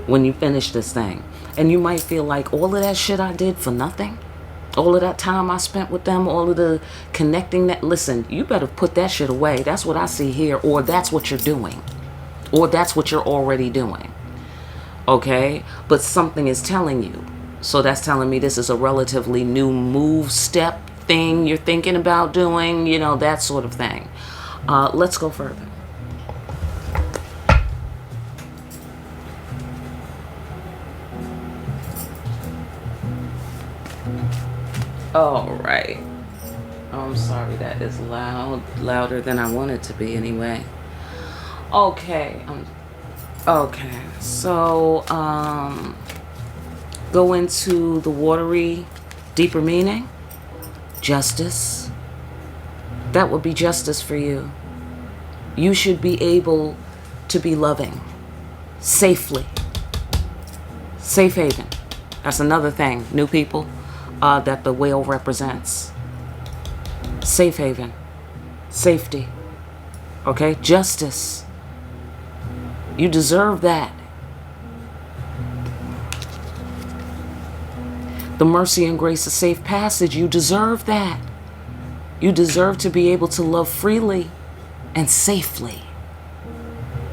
when you finish this thing. And you might feel like all of that shit I did for nothing. All of that time I spent with them, all of the connecting that, listen, you better put that shit away. That's what I see here, or that's what you're doing, or that's what you're already doing. Okay? But something is telling you. So that's telling me this is a relatively new move, step, thing you're thinking about doing, that sort of thing. Let's go further. All right. I'm sorry, that is louder than I want it to be anyway. Okay. Okay. So, go into the watery, deeper meaning. Justice. That would be justice for you. You should be able to be loving safely. Safe haven. That's another thing, new people, that the whale represents. Safe haven. Safety. Okay? Justice. You deserve that. The mercy and grace of safe passage, you deserve that. You deserve to be able to love freely and safely.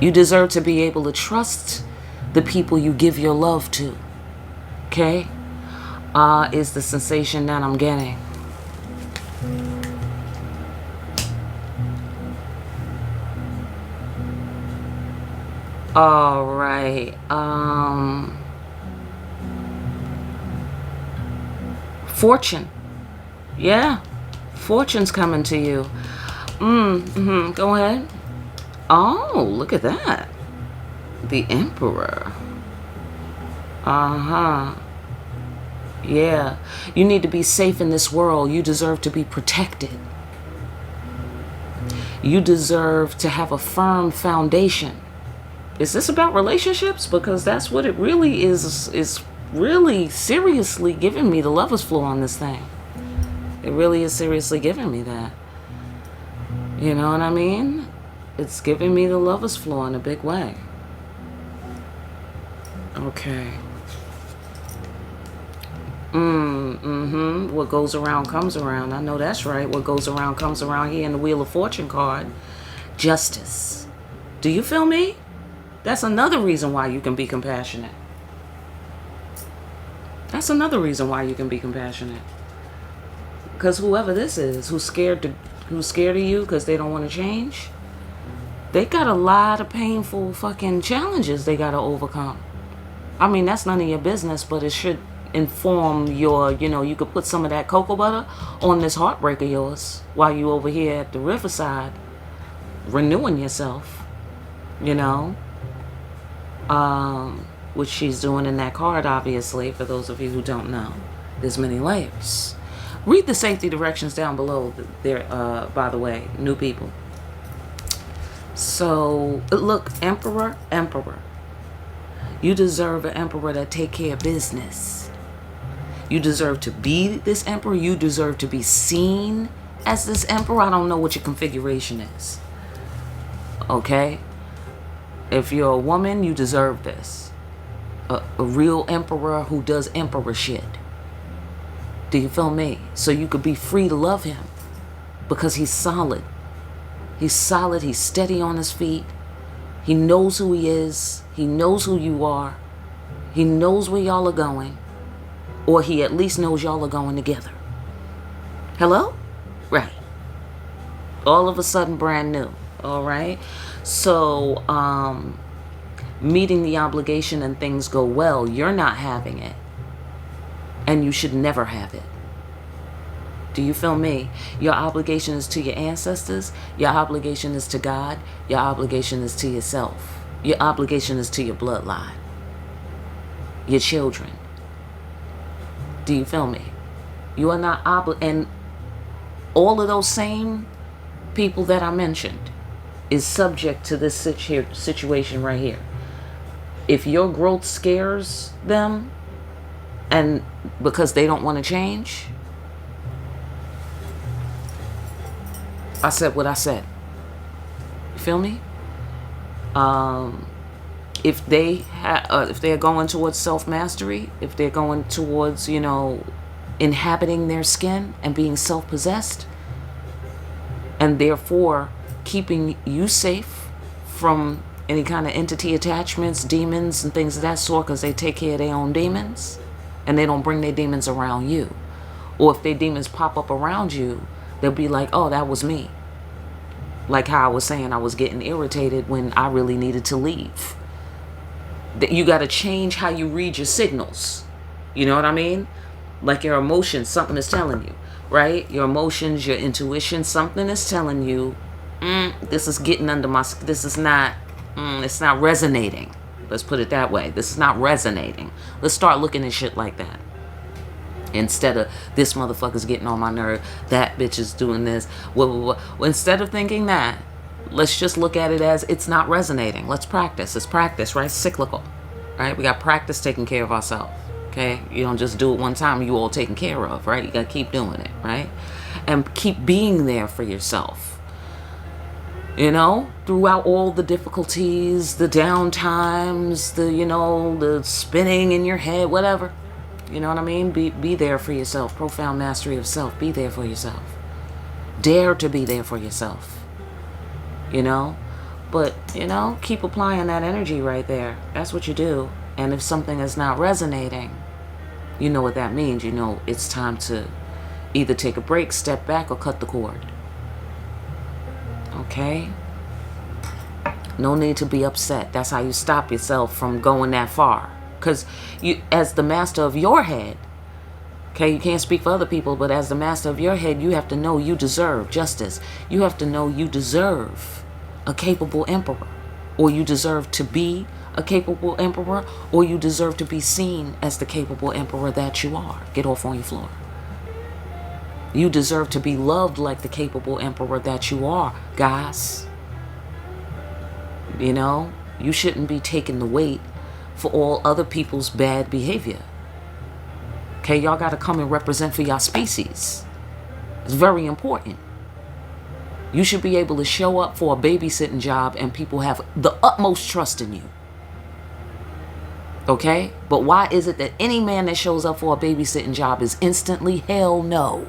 You deserve to be able to trust the people you give your love to. Okay? Is the sensation that I'm getting. All right. Fortune. Yeah. Fortune's coming to you. Go ahead. Oh, look at that. The Emperor. Yeah. You need to be safe in this world. You deserve to be protected. You deserve to have a firm foundation. Is this about relationships? Because that's what it really is really seriously giving me the lover's flow on this thing. It really is seriously giving me that. You know what I mean? It's giving me the lover's flow in a big way. Okay. What goes around comes around. I know that's right. What goes around comes around here in the Wheel of Fortune card. Justice. Do you feel me? That's another reason why you can be compassionate. That's another reason why you can be compassionate. Because whoever this is, who's scared of you because they don't want to change, they got a lot of painful fucking challenges they got to overcome. I mean, that's none of your business, but it should inform your, you could put some of that cocoa butter on this heartbreak of yours while you over here at the riverside renewing yourself, which she's doing in that card, obviously, for those of you who don't know. There's many layers. Read the safety directions down below there, by the way, new people. So, look, Emperor. You deserve an emperor that take care of business. You deserve to be this emperor. You deserve to be seen as this emperor. I don't know what your configuration is. Okay? If you're a woman, you deserve this. A real emperor who does emperor shit. Do you feel me? So you could be free to love him. Because he's solid. He's solid. He's steady on his feet. He knows who he is. He knows who you are. He knows where y'all are going. Or he at least knows y'all are going together. Hello? Right. All of a sudden brand new. All right? So, meeting the obligation and things go well, you're not having it. And you should never have it. Do you feel me? Your obligation is to your ancestors. Your obligation is to God. Your obligation is to yourself. Your obligation is to your bloodline. Your children. Do you feel me? You are not and all of those same people that I mentioned is subject to this situation right here. If your growth scares them, and because they don't want to change, I said what I said. You feel me? If they're going towards self-mastery, if they're going towards, inhabiting their skin and being self-possessed, and therefore keeping you safe from any kind of entity attachments, demons, and things of that sort, because they take care of their own demons, and they don't bring their demons around you. Or if their demons pop up around you, they'll be like, oh, that was me. Like how I was saying, I was getting irritated when I really needed to leave. That you got to change how you read your signals. You know what I mean? Like your emotions, something is telling you, right? Your emotions, your intuition, something is telling you, this is getting under my, this is not, it's not resonating. Let's put it that way. This is not resonating. Let's start looking at shit like that. Instead of, this motherfucker's getting on my nerve, that bitch is doing this. Well, instead of thinking that, let's just look at it as it's not resonating. Let's practice. It's practice, right? Cyclical, right? We got practice taking care of ourselves, okay? You don't just do it one time, you all taken care of, right? You got to keep doing it, right? And keep being there for yourself. Throughout all the difficulties, the down times, the spinning in your head, whatever. You know what I mean? Be there for yourself. Profound mastery of self. Be there for yourself. Dare to be there for yourself. But, keep applying that energy right there. That's what you do. And if something is not resonating, you know what that means. It's time to either take a break, step back, or cut the cord. Okay? No need to be upset. That's how you stop yourself from going that far. Because you, as the master of your head, okay, you can't speak for other people, but as the master of your head, you have to know you deserve justice. You have to know you deserve a capable emperor, or you deserve to be a capable emperor, or you deserve to be seen as the capable emperor that you are. Get off on your floor. You deserve to be loved like the capable emperor that you are, guys. You shouldn't be taking the weight for all other people's bad behavior. Okay, y'all got to come and represent for y'all species. It's very important. You should be able to show up for a babysitting job and people have the utmost trust in you. Okay? But why is it that any man that shows up for a babysitting job is instantly hell no?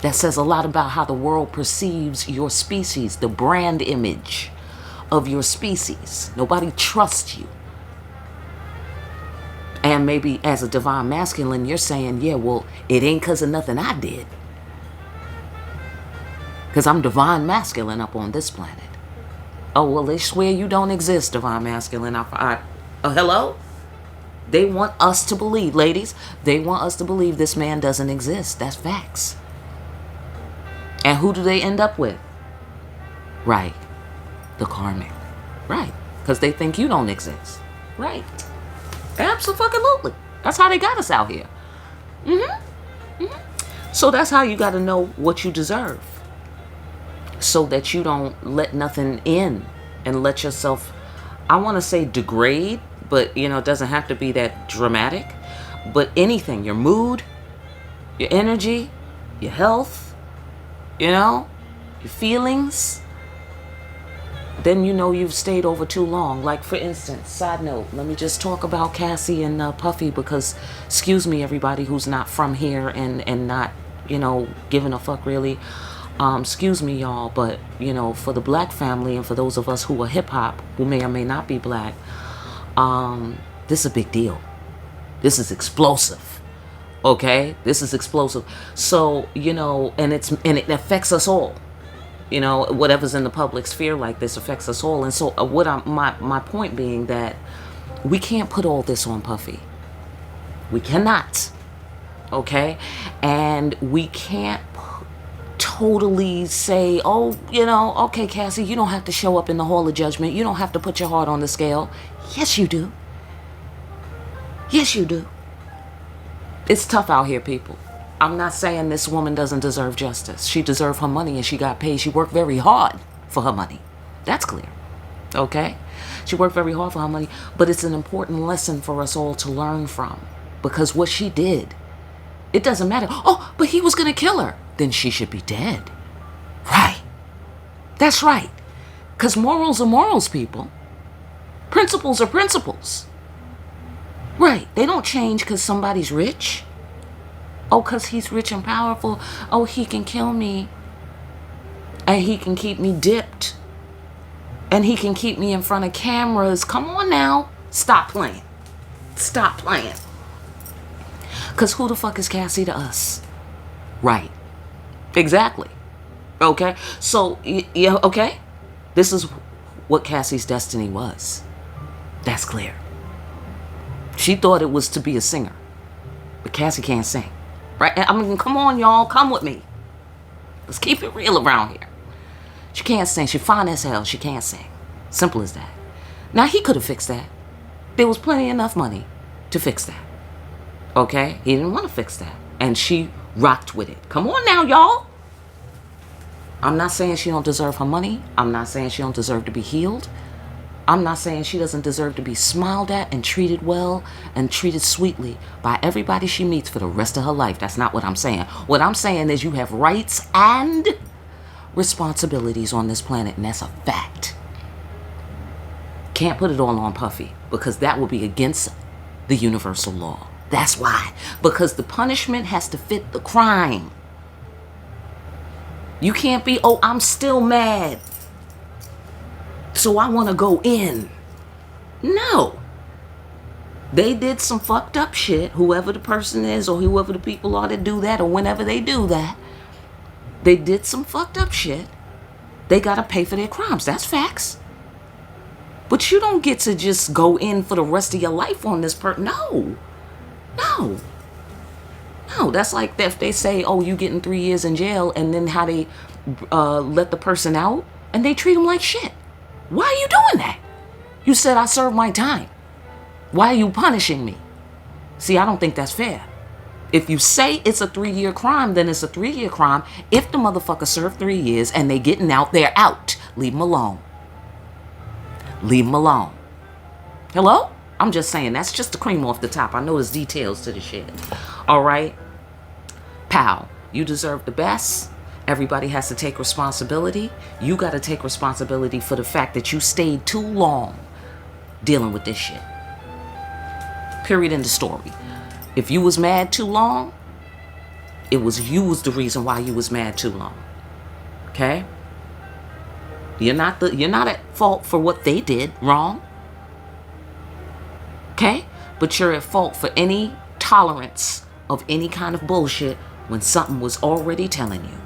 That says a lot about how the world perceives your species, the brand image of your species. Nobody trusts you. And maybe as a divine masculine, you're saying, yeah, well, it ain't because of nothing I did. Because I'm divine masculine up on this planet. Oh, well, they swear you don't exist, divine masculine. Hello? They want us to believe, ladies, they want us to believe this man doesn't exist. That's facts. And who do they end up with? Right. The karmic. Right. Because they think you don't exist. Right. Absolutely. That's how they got us out here. So that's how you got to know what you deserve. So that you don't let nothing in and let yourself, I want to say degrade, but it doesn't have to be that dramatic. But anything, your mood, your energy, your health, your feelings, then you've stayed over too long. Like, for instance, side note, let me just talk about Cassie and Puffy, because, excuse me, everybody who's not from here and not, giving a fuck really. Excuse me, y'all, but, for the black family and for those of us who are hip-hop, who may or may not be black, this is a big deal. This is explosive. Okay? This is explosive. So, and it affects us all. Whatever's in the public sphere like this affects us all. And so my point being that we can't put all this on Puffy. We cannot. Okay? And we can't totally say, oh, okay, Cassie, you don't have to show up in the hall of judgment. You don't have to put your heart on the scale. Yes, you do. Yes, you do. It's tough out here, people. I'm not saying this woman doesn't deserve justice. She deserved her money and she got paid. She worked very hard for her money. That's clear. Okay? She worked very hard for her money. But it's an important lesson for us all to learn from. Because what she did, it doesn't matter. Oh, but he was going to kill her. Then she should be dead. Right. That's right. Because morals are morals, people. Principles are principles. Right. They don't change because somebody's rich. Oh, because he's rich and powerful. Oh, he can kill me. And he can keep me dipped. And he can keep me in front of cameras. Come on now. Stop playing. Stop playing. Because who the fuck is Cassie to us? Right. Exactly. Okay. So, yeah, okay. This is what Cassie's destiny was. That's clear. She thought it was to be a singer. But Cassie can't sing. Right? I mean, come on, y'all. Come with me. Let's keep it real around here. She can't sing. She fine as hell. She can't sing. Simple as that. Now, he could have fixed that. There was plenty enough money to fix that. Okay? He didn't want to fix that. And she rocked with it. Come on now, y'all. I'm not saying she don't deserve her money. I'm not saying she don't deserve to be healed. I'm not saying she doesn't deserve to be smiled at and treated well and treated sweetly by everybody she meets for the rest of her life. That's not what I'm saying. What I'm saying is you have rights and responsibilities on this planet, and that's a fact. Can't put it all on Puffy because that would be against the universal law. That's why. Because the punishment has to fit the crime. You can't be, oh, I'm still mad, so I want to go in. No. They did some fucked up shit, whoever the person is or whoever the people are that do that or whenever they do that. They did some fucked up shit. They got to pay for their crimes. That's facts. But you don't get to just go in for the rest of your life on this person. No. No. No, that's like if they say, oh, you getting 3 years in jail, and then how they let the person out and they treat them like shit. Why are you doing that? You said I served my time. Why are you punishing me? See, I don't think that's fair. If you say it's a 3-year crime, then it's a 3-year crime. If the motherfucker served 3 years and they getting out, they're out. Leave them alone. Leave them alone. Hello? I'm just saying, that's just the cream off the top. I know there's details to the shit. All right? Pal, you deserve the best. Everybody has to take responsibility. You got to take responsibility for the fact that you stayed too long dealing with this shit. Period in the story. If you was mad too long, it was you was the reason why you was mad too long. Okay? You're not at fault for what they did wrong. Okay? But you're at fault for any tolerance of any kind of bullshit when something was already telling you.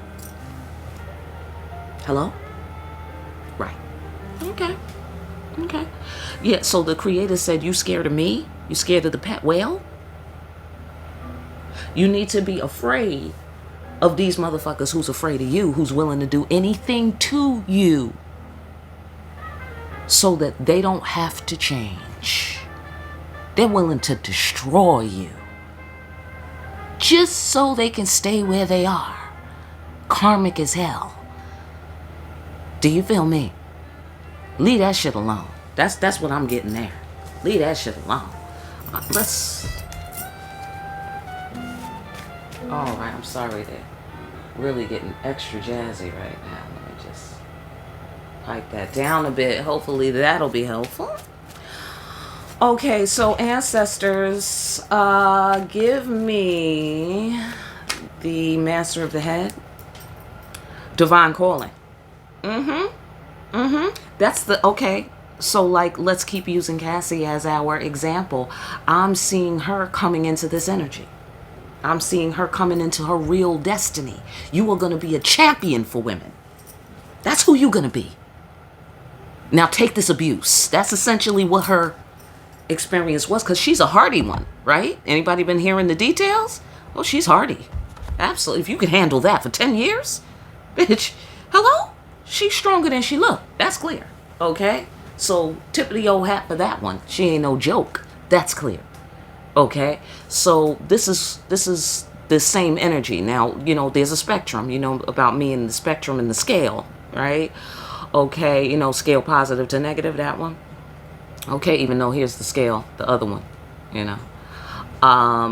Hello? Right. Okay. Okay. Yeah, so the creator said, you scared of me? You scared of the pet whale? You need to be afraid of these motherfuckers who's afraid of you, who's willing to do anything to you so that they don't have to change. They're willing to destroy you just so they can stay where they are. Karmic as hell. Do you feel me? Leave that shit alone. That's what I'm getting there. Leave that shit alone. Let's... Alright, I'm sorry they're really getting extra jazzy right now. Let me just pipe that down a bit. Hopefully that'll be helpful. Okay, so ancestors, give me the Master of the Head. Divine Calling. That's the, okay. So like, let's keep using Cassie as our example. I'm seeing her coming into this energy. I'm seeing her coming into her real destiny. You are going to be a champion for women. That's who you're going to be. Now take this abuse. That's essentially what her experience was, because she's a hardy one, right? Anybody been hearing the details? Oh, she's hardy. Absolutely. If you can handle that for 10 years, bitch, hello? She's stronger than she looked. That's clear. Okay? So tip of the old hat for that one. She ain't no joke. That's clear. Okay? So this is the same energy. Now, there's a spectrum, about me and the spectrum and the scale, right? Okay, scale positive to negative, that one. Okay, even though here's the scale, the other one,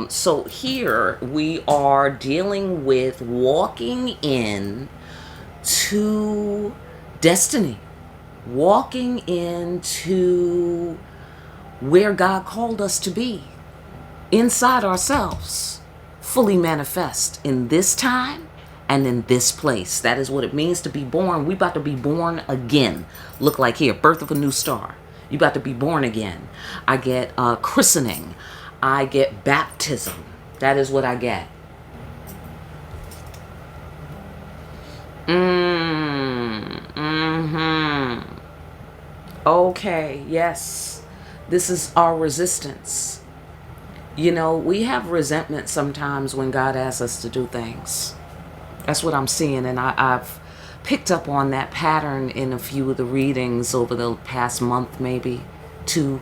So here we are dealing with walking in to destiny, walking into where God called us to be, inside ourselves, fully manifest in this time and in this place. That is what it means to be born. We about to be born again. Look like here, birth of a new star. You about to be born again. I get christening. I get baptism. That is what I get. Okay, yes. This is our resistance. We have resentment sometimes when God asks us to do things. That's what I'm seeing, and I've picked up on that pattern in a few of the readings over the past month, maybe two.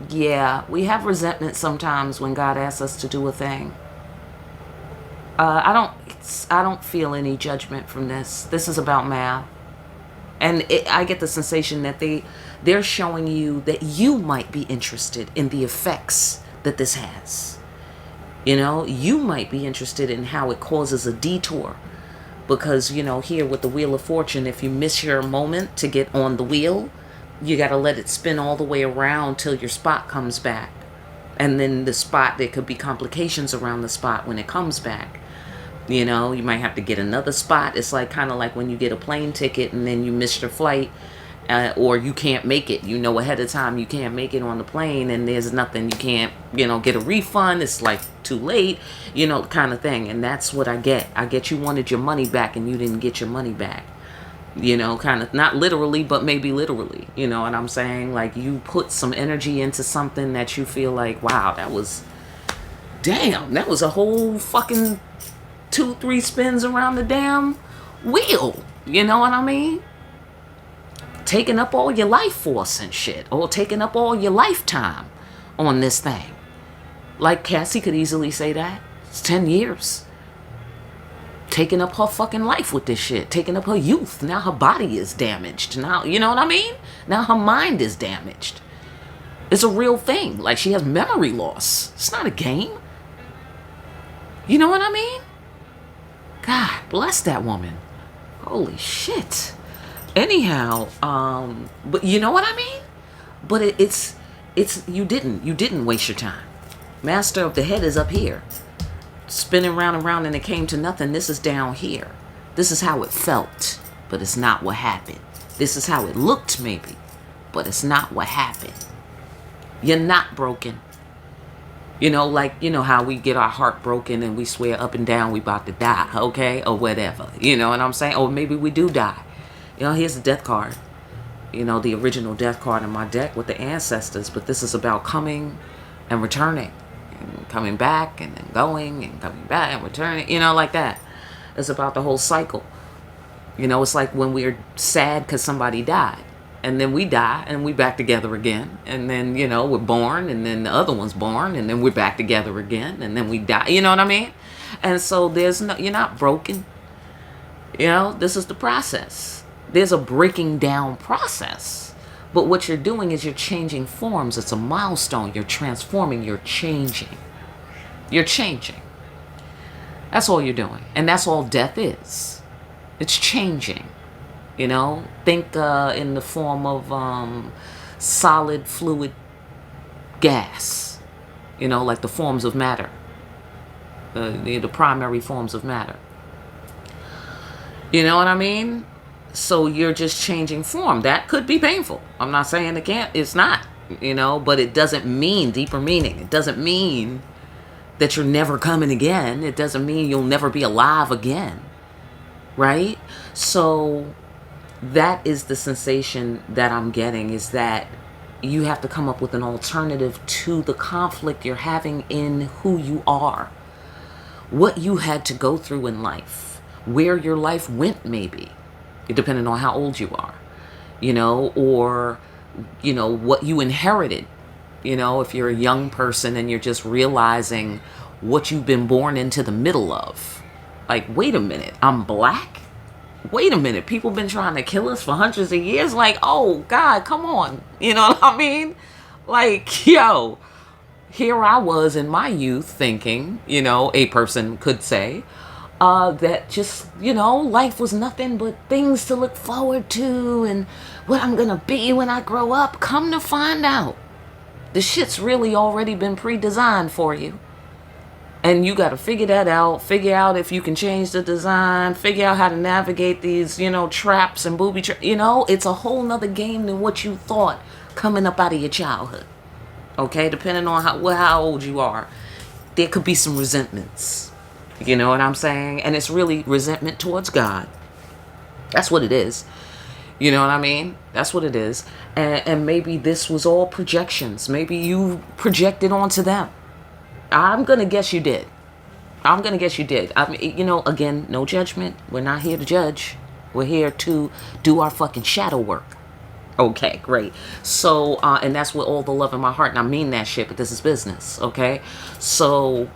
Yeah, we have resentment sometimes when God asks us to do a thing. I don't feel any judgment from this. This is about math. And I get the sensation that they're showing you that you might be interested in the effects that this has. You might be interested in how it causes a detour. Because, here with the Wheel of Fortune, if you miss your moment to get on the wheel, you got to let it spin all the way around till your spot comes back. And then the spot, there could be complications around the spot when it comes back. You might have to get another spot. It's kind of like when you get a plane ticket and then you miss your flight, or you can't make it. Ahead of time you can't make it on the plane, and there's nothing, you can't, get a refund. It's too late, kind of thing. And that's what I get. I get you wanted your money back and you didn't get your money back. Kind of, not literally, but maybe literally. You know what I'm saying? You put some energy into something that you feel like, wow, that was a whole fucking 2-3 spins around the damn wheel. You know what I mean? Taking up all your life force and shit, or taking up all your lifetime on this thing. Cassie could easily say that. It's 10 years. Taking up her fucking life with this shit. Taking up her youth. Now her body is damaged. Now, you know what I mean? Now her mind is damaged. It's a real thing. She has memory loss. It's not a game. You know what I mean? God bless that woman. Holy shit. Anyhow, but you know what I mean? But it's you didn't waste your time. Master of the head is up here, spinning round and round, and it came to nothing. This is down here. This is how it felt, but it's not what happened. This is how it looked, maybe, but it's not what happened. You're not broken. How we get our heart broken and we swear up and down we about to die, okay, or whatever. You know what I'm saying? Or maybe we do die. Here's the death card. The original death card in my deck with the ancestors. But this is about coming and returning. And coming back and then going and coming back and returning. Like that. It's about the whole cycle. It's like when we're sad because somebody died. And then we die and we back together again. And then, we're born. And then the other one's born. And then we're back together again. And then we die. You know what I mean? And so you're not broken. This is the process. There's a breaking down process. But what you're doing is you're changing forms. It's a milestone. You're transforming. You're changing. You're changing. That's all you're doing. And that's all death is. It's changing. Think in the form of solid, fluid, gas. Like the forms of matter. The primary forms of matter. You know what I mean? So you're just changing form. That could be painful. I'm not saying it can't. It's not, but it doesn't mean deeper meaning. It doesn't mean that you're never coming again. It doesn't mean you'll never be alive again. Right? So that is the sensation that I'm getting, is that you have to come up with an alternative to the conflict you're having in who you are. What you had to go through in life. Where your life went, maybe. Depending on how old you are, or, what you inherited, if you're a young person and you're just realizing what you've been born into the middle of. Like, wait a minute, I'm black? Wait a minute, people been trying to kill us for hundreds of years? Like, oh, God, come on. You know what I mean? Like, yo, here I was in my youth thinking, you know, a person could say, that just, you know, life was nothing but things to look forward to and what I'm gonna be when I grow up. Come to find out, the shit's really already been pre-designed for you. And you got to figure that out, figure out if you can change the design, figure out how to navigate these, you know, traps and booby traps. You know, it's a whole nother game than what you thought coming up out of your childhood. Okay, depending on how old you are, there could be some resentments. You know what I'm saying? And it's really resentment towards God. That's what it is. You know what I mean? That's what it is. And maybe this was all projections. Maybe you projected onto them. I'm going to guess you did. I'm going to guess you did. I mean, you know, again, no judgment. We're not here to judge. We're here to do our fucking shadow work. Okay, great. So, and that's with all the love in my heart. And I mean that shit, but this is business. Okay. So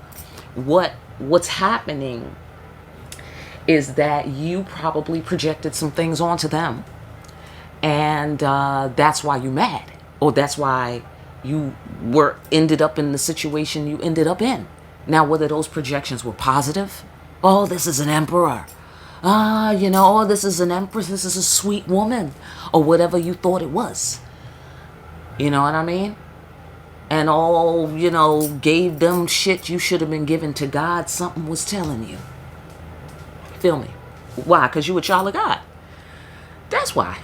what's happening is that you probably projected some things onto them. And that's why you're mad. Or that's why you ended up in the situation you ended up in. Now, whether those projections were positive, oh, this is an emperor, you know, oh, this is an empress, this is a sweet woman, or whatever you thought it was. You know what I mean? And all, you know, gave them shit you should have been given to God. Something was telling you. Feel me? Why? Because you a child of God. That's why.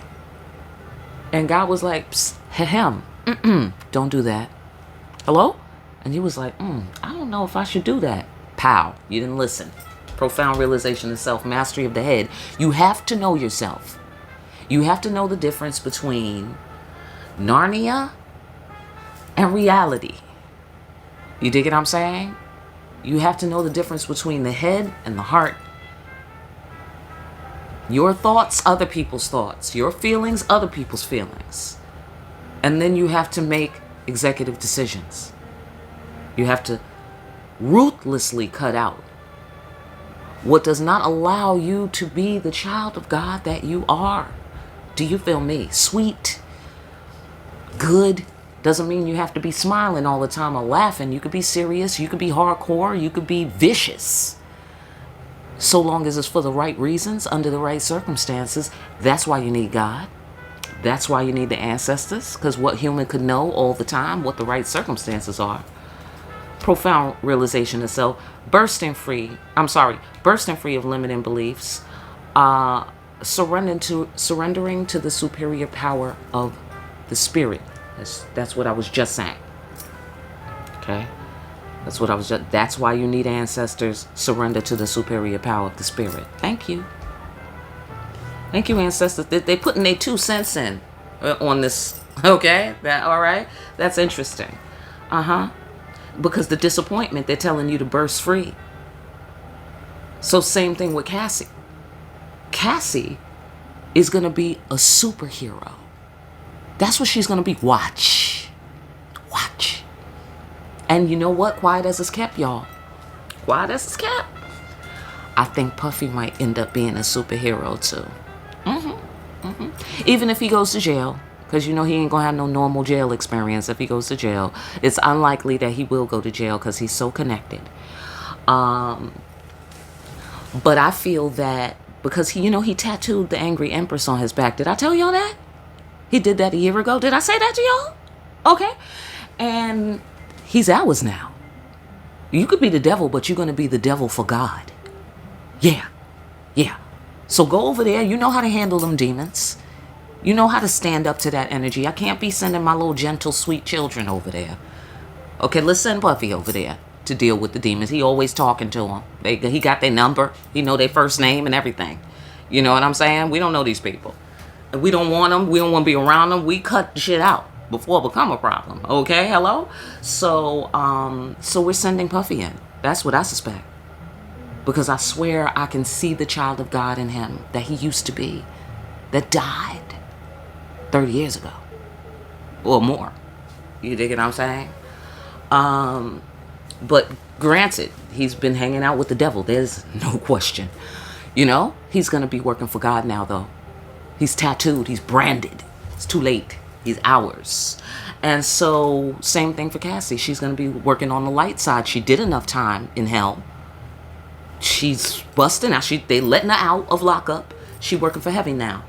And God was like, psst, ahem. Don't do that. Hello? And he was like, I don't know if I should do that. Pow. You didn't listen. Profound realization of self, mastery of the head. You have to know yourself. You have to know the difference between Narnia and reality. You dig what I'm saying? You have to know the difference between the head and the heart. Your thoughts, other people's thoughts. Your feelings, other people's feelings. And then you have to make executive decisions. You have to ruthlessly cut out what does not allow you to be the child of God that you are. Do you feel me? Sweet, good, doesn't mean you have to be smiling all the time or laughing. You could be serious, you could be hardcore, you could be vicious. So long as it's for the right reasons, under the right circumstances. That's why you need God. That's why you need the ancestors, because what human could know all the time what the right circumstances are. Profound realization of self, bursting free of limiting beliefs, surrendering to the superior power of the spirit. That's what I was just saying. Okay? That's why you need ancestors. Surrender to the superior power of the spirit. Thank you. Thank you, ancestors. They putting their 2 cents in on this. Okay? All right? That's interesting. Because the disappointment, they're telling you to burst free. So same thing with Cassie. Cassie is going to be a superhero. That's what she's going to be. Watch. And you know what? Quiet as it's kept, y'all. Quiet as it's kept. I think Puffy might end up being a superhero too. Even if he goes to jail. Because you know he ain't going to have no normal jail experience if he goes to jail. It's unlikely that he will go to jail because he's so connected. But I feel that because he tattooed the Angry Empress on his back. Did I tell y'all that? He did that a year ago. Did I say that to y'all? Okay. And he's ours now. You could be the devil, but you're going to be the devil for God. Yeah. So go over there. You know how to handle them demons. You know how to stand up to that energy. I can't be sending my little gentle, sweet children over there. Okay, let's send Puffy over there to deal with the demons. He always talking to them. He got their number. He know their first name and everything. You know what I'm saying? We don't know these people. We don't want them. We don't want to be around them. We cut the shit out before it become a problem. Okay, hello? So we're sending Puffy in. That's what I suspect. Because I swear I can see the child of God in him that he used to be, that died 30 years ago or more. You dig what I'm saying? But granted, he's been hanging out with the devil. There's no question. You know, he's going to be working for God now, though. He's tattooed. He's branded. It's too late. He's ours. And so, same thing for Cassie. She's going to be working on the light side. She did enough time in hell. She's busting out. They letting her out of lockup. She working for heaven now.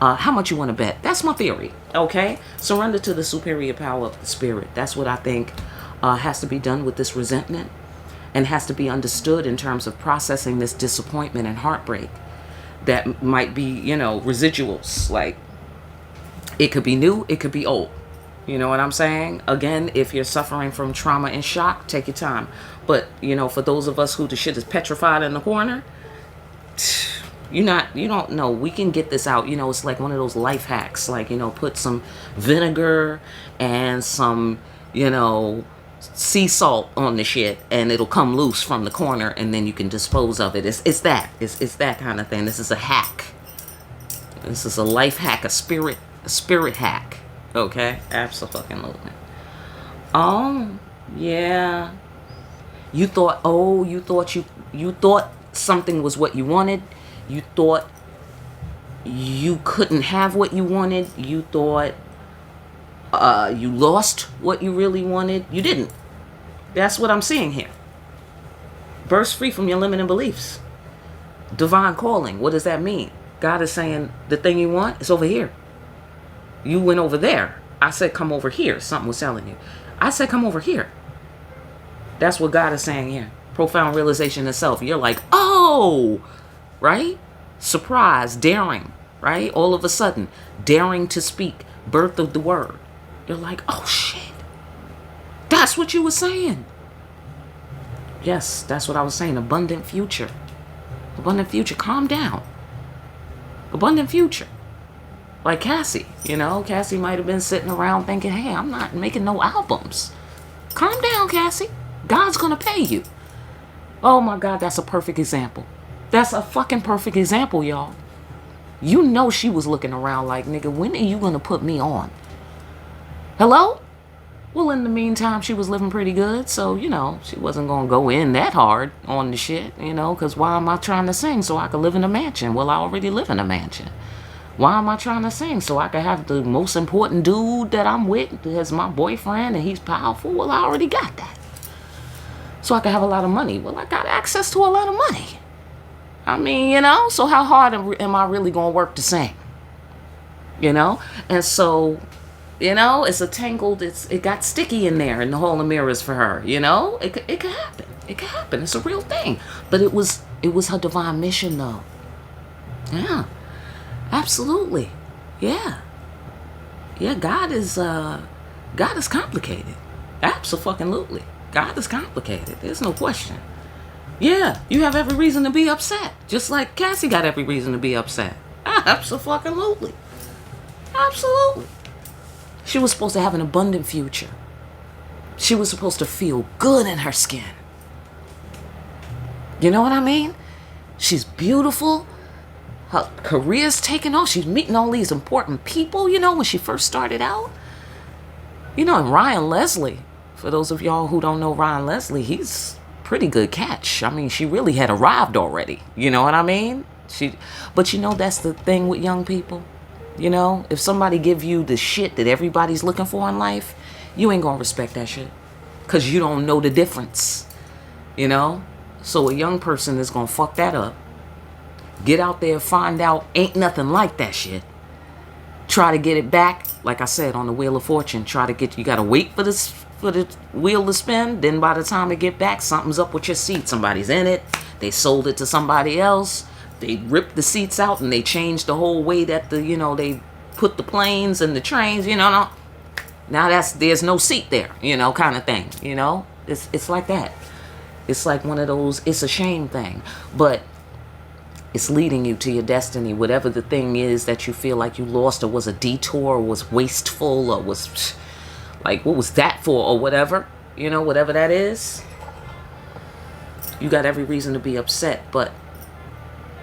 How much you want to bet? That's my theory. Okay? Surrender to the superior power of the spirit. That's what I think has to be done with this resentment, and has to be understood in terms of processing this disappointment and heartbreak that might be, residuals. Like, it could be new, it could be old. You know what I'm saying? Again, if you're suffering from trauma and shock, take your time. But, for those of us who the shit is petrified in the corner, you don't know. We can get this out. It's like one of those life hacks. Like, put some vinegar and some, sea salt on the shit, and it'll come loose from the corner, and then you can dispose of it. It's that kind of thing. This is a hack. This is a life hack, a spirit hack. Okay? Absolutely. Yeah. You thought something was what you wanted. You thought you couldn't have what you wanted. You thought you lost what you really wanted. You didn't. That's what I'm seeing here. Burst free from your limiting beliefs. Divine calling. What does that mean? God is saying the thing you want is over here. You went over there. I said come over here. Something was telling you. I said come over here. That's what God is saying here. Profound realization of self. You're like, oh, right? Surprise, daring, right? All of a sudden, daring to speak, birth of the word. You're like, oh shit. That's what you were saying. Yes, that's what I was saying. Abundant future. Abundant future. Calm down. Abundant future. Like Cassie, Cassie might have been sitting around thinking, hey, I'm not making no albums. Calm down, Cassie. God's gonna pay you. Oh my God, that's a perfect example. That's a fucking perfect example, y'all. She was looking around like, nigga, when are you gonna put me on? Hello? Well, in the meantime, she was living pretty good, so, she wasn't gonna go in that hard on the shit, because why am I trying to sing so I could live in a mansion? Well, I already live in a mansion. Why am I trying to sing? So I can have the most important dude that I'm with as my boyfriend, and he's powerful? Well, I already got that. So I can have a lot of money. Well, I got access to a lot of money. I mean, so how hard am I really going to work to sing? And so, it's a tangled, it got sticky in there in the hall of mirrors for her, It could happen. It could happen. It's a real thing. But it was her divine mission, though. Yeah. Absolutely. Yeah. Yeah, God is complicated. Absolutely. God is complicated. There's no question. Yeah, you have every reason to be upset. Just like Cassie got every reason to be upset. Absolutely. Absolutely. She was supposed to have an abundant future. She was supposed to feel good in her skin. You know what I mean? She's beautiful. Her career's taking off. She's meeting all these important people, when she first started out. And Ryan Leslie, for those of y'all who don't know Ryan Leslie, he's pretty good catch. I mean, she really had arrived already. You know what I mean? But that's the thing with young people. If somebody give you the shit that everybody's looking for in life, you ain't gonna respect that shit. Because you don't know the difference. So a young person is gonna fuck that up. Get out there, find out ain't nothing like that shit. Try to get it back, like I said, on the Wheel of Fortune. You gotta wait for the wheel to spin. Then by the time it get back, something's up with your seat. Somebody's in it. They sold it to somebody else. They ripped the seats out and they changed the whole way that they put the planes and the trains, Now there's no seat there, kind of thing, It's like that. It's like one of those, it's a shame thing. But it's leading you to your destiny. Whatever the thing is that you feel like you lost, or was a detour, or was wasteful, or was like, what was that for, or whatever, whatever that is. You got every reason to be upset, but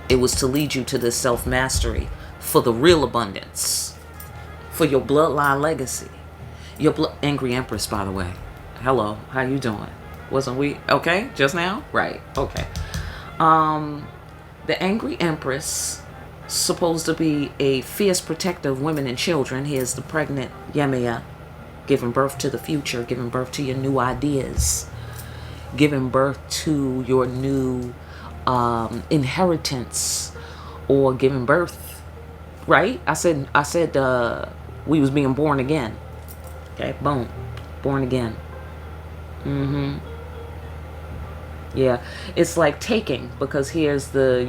it was to lead you to this self-mastery for the real abundance, for your bloodline legacy. Angry Empress, by the way. Hello, how you doing? Wasn't we okay just now? Right. Okay. The angry empress, supposed to be a fierce protector of women and children. Here's the pregnant Yemaya, giving birth to the future, giving birth to your new ideas, giving birth to your new inheritance, or giving birth, right? I said we was being born again. Okay, boom, born again. Yeah, it's like taking, because here's the,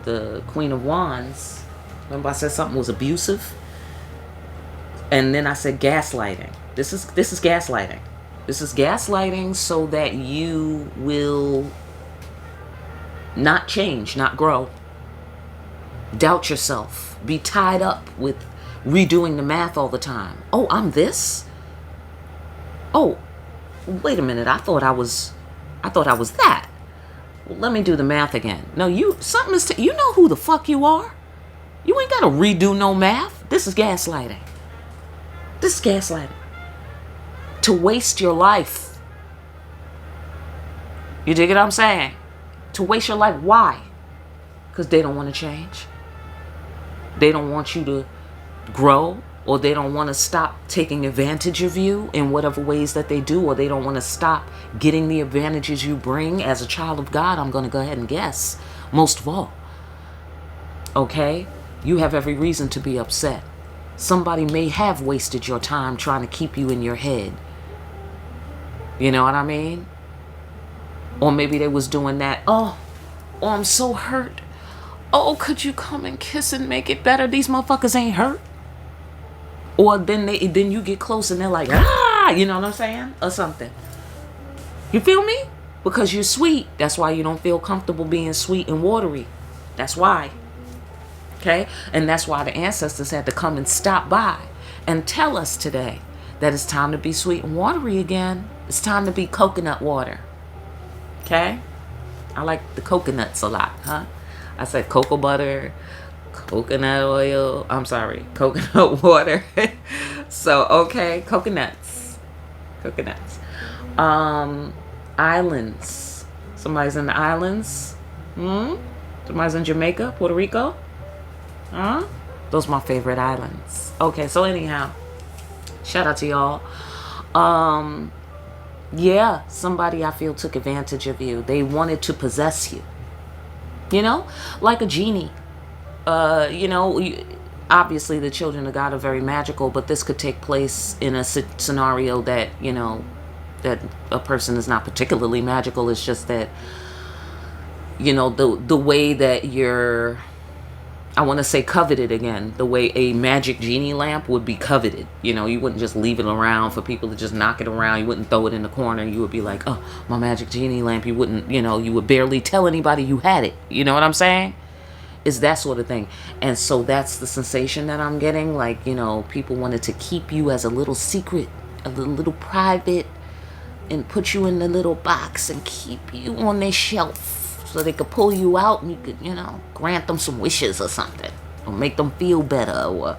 the Queen of Wands. Remember I said something was abusive? And then I said gaslighting. This is gaslighting. This is gaslighting so that you will not change, not grow. Doubt yourself. Be tied up with redoing the math all the time. Oh, I'm this? Oh, wait a minute. I thought I was that. Well, let me do the math again. No, you know who the fuck you are? You ain't got to redo no math. This is gaslighting. This is gaslighting. To waste your life. You dig what I'm saying? To waste your life. Why? Because they don't want to change. They don't want you to grow, or they don't want to stop taking advantage of you in whatever ways that they do, or they don't want to stop getting the advantages you bring as a child of God. I'm going to go ahead and guess. Most of all. Okay? You have every reason to be upset. Somebody may have wasted your time trying to keep you in your head. You know what I mean? Or maybe they was doing that. Oh, I'm so hurt. Oh, could you come and kiss and make it better? These motherfuckers ain't hurt. Or then you get close and they're like, you know what I'm saying? Or something. You feel me? Because you're sweet. That's why you don't feel comfortable being sweet and watery. That's why. Okay? And that's why the ancestors had to come and stop by and tell us today that it's time to be sweet and watery again. It's time to be coconut water. Okay? I like the coconuts a lot, huh? I said cocoa butter, coconut oil. I'm sorry, coconut water. So, okay, coconuts. Coconuts. Islands. Somebody's in the islands. Somebody's in Jamaica, Puerto Rico. Huh? Those are my favorite islands. Okay, so anyhow, shout out to y'all. Yeah, somebody I feel took advantage of you. They wanted to possess you. You know, like a genie. Obviously the children of God are very magical, but this could take place in a scenario that, that a person is not particularly magical. It's just that, the way that you're, I want to say coveted again, the way a magic genie lamp would be coveted. You wouldn't just leave it around for people to just knock it around. You wouldn't throw it in the corner. You would be like, oh, my magic genie lamp. You wouldn't, you would barely tell anybody you had it. You know what I'm saying? It's that sort of thing. And so that's the sensation that I'm getting. Like, people wanted to keep you as a little secret, a little private, and put you in the little box and keep you on their shelf. So they could pull you out and you could, grant them some wishes or something. Or make them feel better. Or,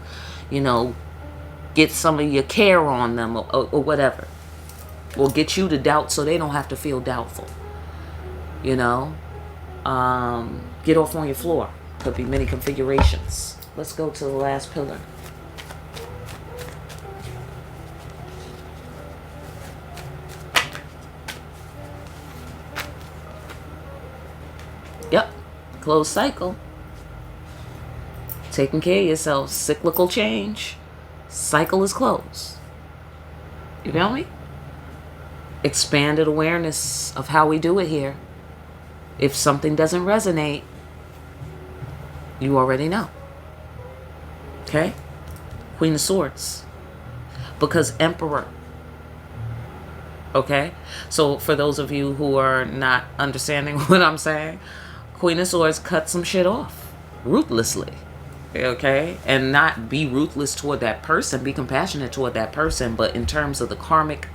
get some of your care on them or whatever. Or get you to doubt so they don't have to feel doubtful. Get off on your floor. Could be many configurations. Let's go to the last pillar. Yep. Closed cycle. Taking care of yourself. Cyclical change. Cycle is closed. You feel me? Expanded awareness of how we do it here. If something doesn't resonate, you already know. Okay? Queen of Swords. Because Emperor. Okay? So for those of you who are not understanding what I'm saying, Queen of Swords cut some shit off. Ruthlessly. Okay? And not be ruthless toward that person. Be compassionate toward that person. But in terms of the karmic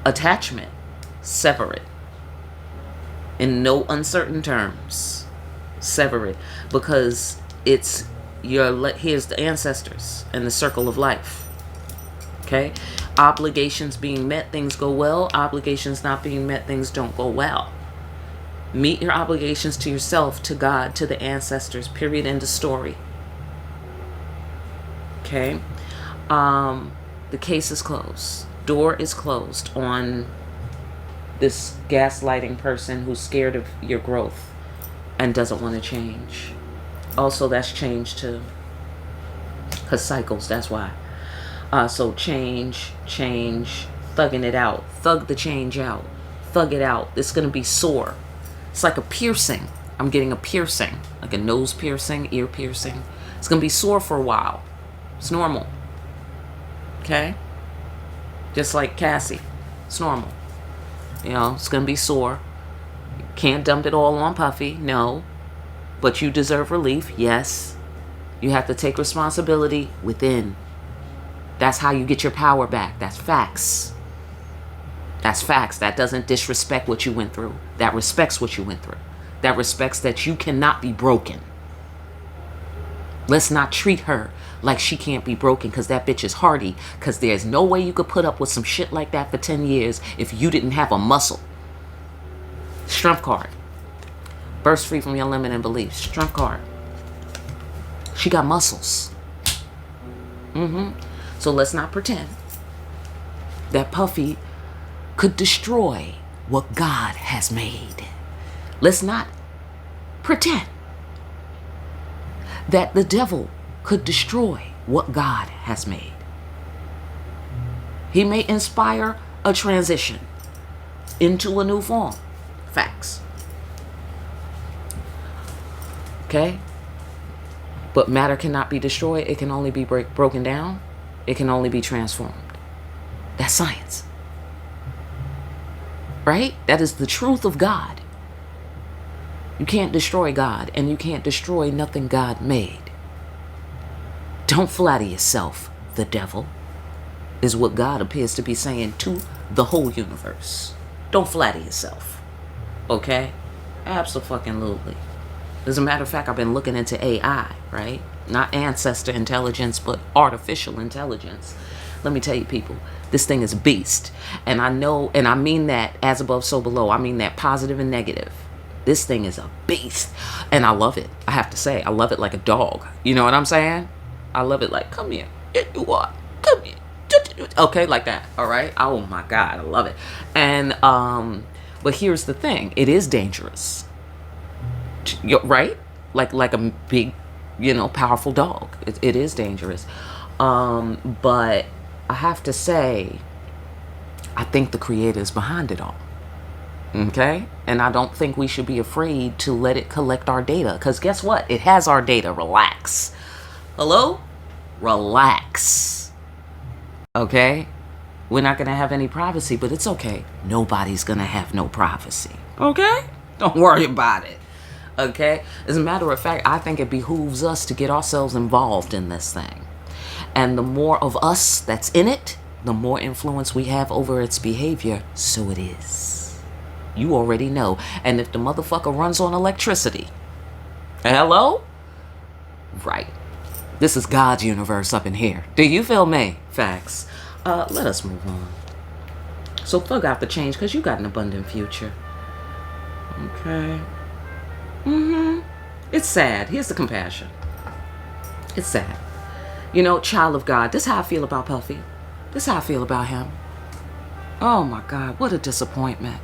attachment, sever it. In no uncertain terms. Sever it. Because it's here's the ancestors and the circle of life. Okay? Obligations being met, things go well. Obligations not being met, things don't go well. Meet your obligations to yourself, to God, to the ancestors. Period. End of story. Okay? The case is closed. Door is closed on this gaslighting person who's scared of your growth and doesn't want to change. Also, that's change too. Because cycles, that's why. So change, thugging it out. Thug the change out. Thug it out. It's going to be sore. It's like a piercing. I'm getting a piercing. Like a nose piercing, ear piercing. It's going to be sore for a while. It's normal. Okay? Just like Cassie. It's normal. You know, it's going to be sore. You can't dump it all on Puffy. No. But you deserve relief. Yes. You have to take responsibility within. That's how you get your power back. That's facts. That's facts. That doesn't disrespect what you went through. That respects what you went through. That respects that you cannot be broken. Let's not treat her like she can't be broken, because that bitch is hardy. Because there's no way you could put up with some shit like that for 10 years if you didn't have a muscle. Strength card. Burst free from your limiting beliefs. Strength card. She got muscles. So let's not pretend that Puffy could destroy what God has made. Let's not pretend that the devil could destroy what God has made. He may inspire a transition into a new form. Facts. Okay? But matter cannot be destroyed. It can only be broken down. It can only be transformed. That's science. Right? That is the truth of God. You can't destroy God, and you can't destroy nothing God made. Don't flatter yourself, the devil, is what God appears to be saying to the whole universe. Don't flatter yourself. Okay? Absolutely. As a matter of fact, I've been looking into AI, right? Not ancestor intelligence, but artificial intelligence. Let me tell you, people, this thing is a beast. And I know, and I mean that as above, so below. I mean that positive and negative. This thing is a beast. And I love it. I have to say, I love it like a dog. You know what I'm saying? I love it like, come here. You what? Come here. Okay, like that. All right? Oh my God, I love it. And, but here's the thing. It is dangerous. Right? Like a big, powerful dog. It is dangerous. But I have to say, I think the creator is behind it all. Okay? And I don't think we should be afraid to let it collect our data. Because guess what? It has our data. Relax. Hello? Relax. Okay? We're not going to have any privacy, but it's okay. Nobody's going to have no privacy. Okay? Don't worry about it. Okay? As a matter of fact, I think it behooves us to get ourselves involved in this thing. And the more of us that's in it, the more influence we have over its behavior. So it is. You already know. And if the motherfucker runs on electricity, hello? Right. This is God's universe up in here. Do you feel me? Facts. Let us move on. So thug out the change, because you got an abundant future. Okay. It's sad. Here's the compassion. It's sad. Child of God. This is how I feel about Puffy. This is how I feel about him. Oh my God. What a disappointment.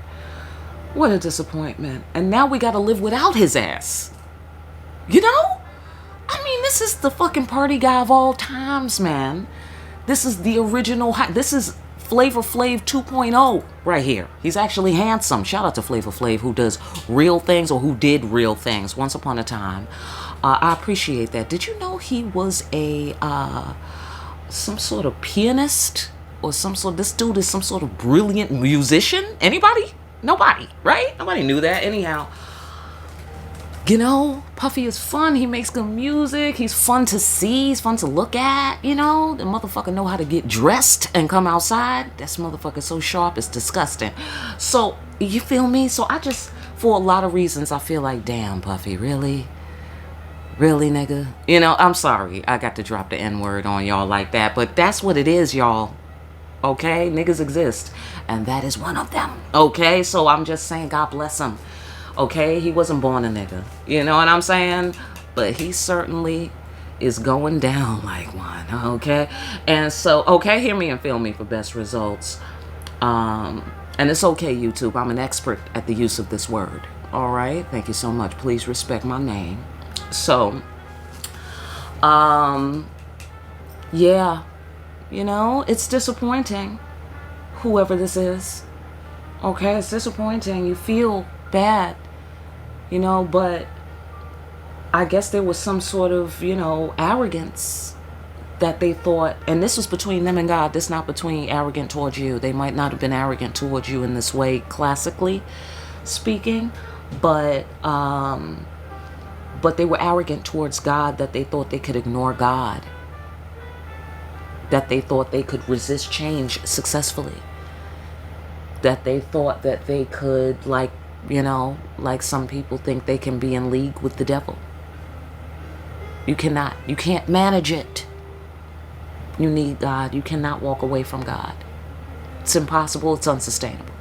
What a disappointment. And now we got to live without his ass. I mean, this is the fucking party guy of all times, man. This is the original. This is Flavor Flav 2.0 right here. He's actually handsome. Shout out to Flavor Flav, who does real things, or who did real things once upon a time. I appreciate that. Did you know he was some sort of pianist, or this dude is some sort of brilliant musician? Anybody? Nobody, right? Nobody knew that. Anyhow, Puffy is fun. He makes good music. He's fun to see. He's fun to look at. The motherfucker know how to get dressed and come outside. That motherfucker so sharp, it's disgusting. So, you feel me? So for a lot of reasons, I feel like, damn, Puffy, really? Really, nigga? I'm sorry. I got to drop the N-word on y'all like that. But that's what it is, y'all. Okay, niggas exist, and that is one of them. Okay, so I'm just saying, God bless him. Okay, he wasn't born a nigga, you know what I'm saying? But he certainly is going down like one. Okay, and so, okay, hear me and feel me for best results. And it's okay, YouTube, I'm an expert at the use of this word. All right, thank you so much. Please respect my name. So yeah, you know, it's disappointing, whoever this is. Okay, it's disappointing. You feel bad, you know, but I guess there was some sort of, you know, arrogance that they thought, and this was between them and God. This not between arrogant towards you. They might not have been arrogant towards you in this way, classically speaking, but they were arrogant towards God, that they thought they could ignore God, that they thought they could resist change successfully, that they thought that they could, like, you know, like some people think they can be in league with the devil. You cannot. You can't manage it. You need God. You cannot walk away from God. It's impossible. It's unsustainable.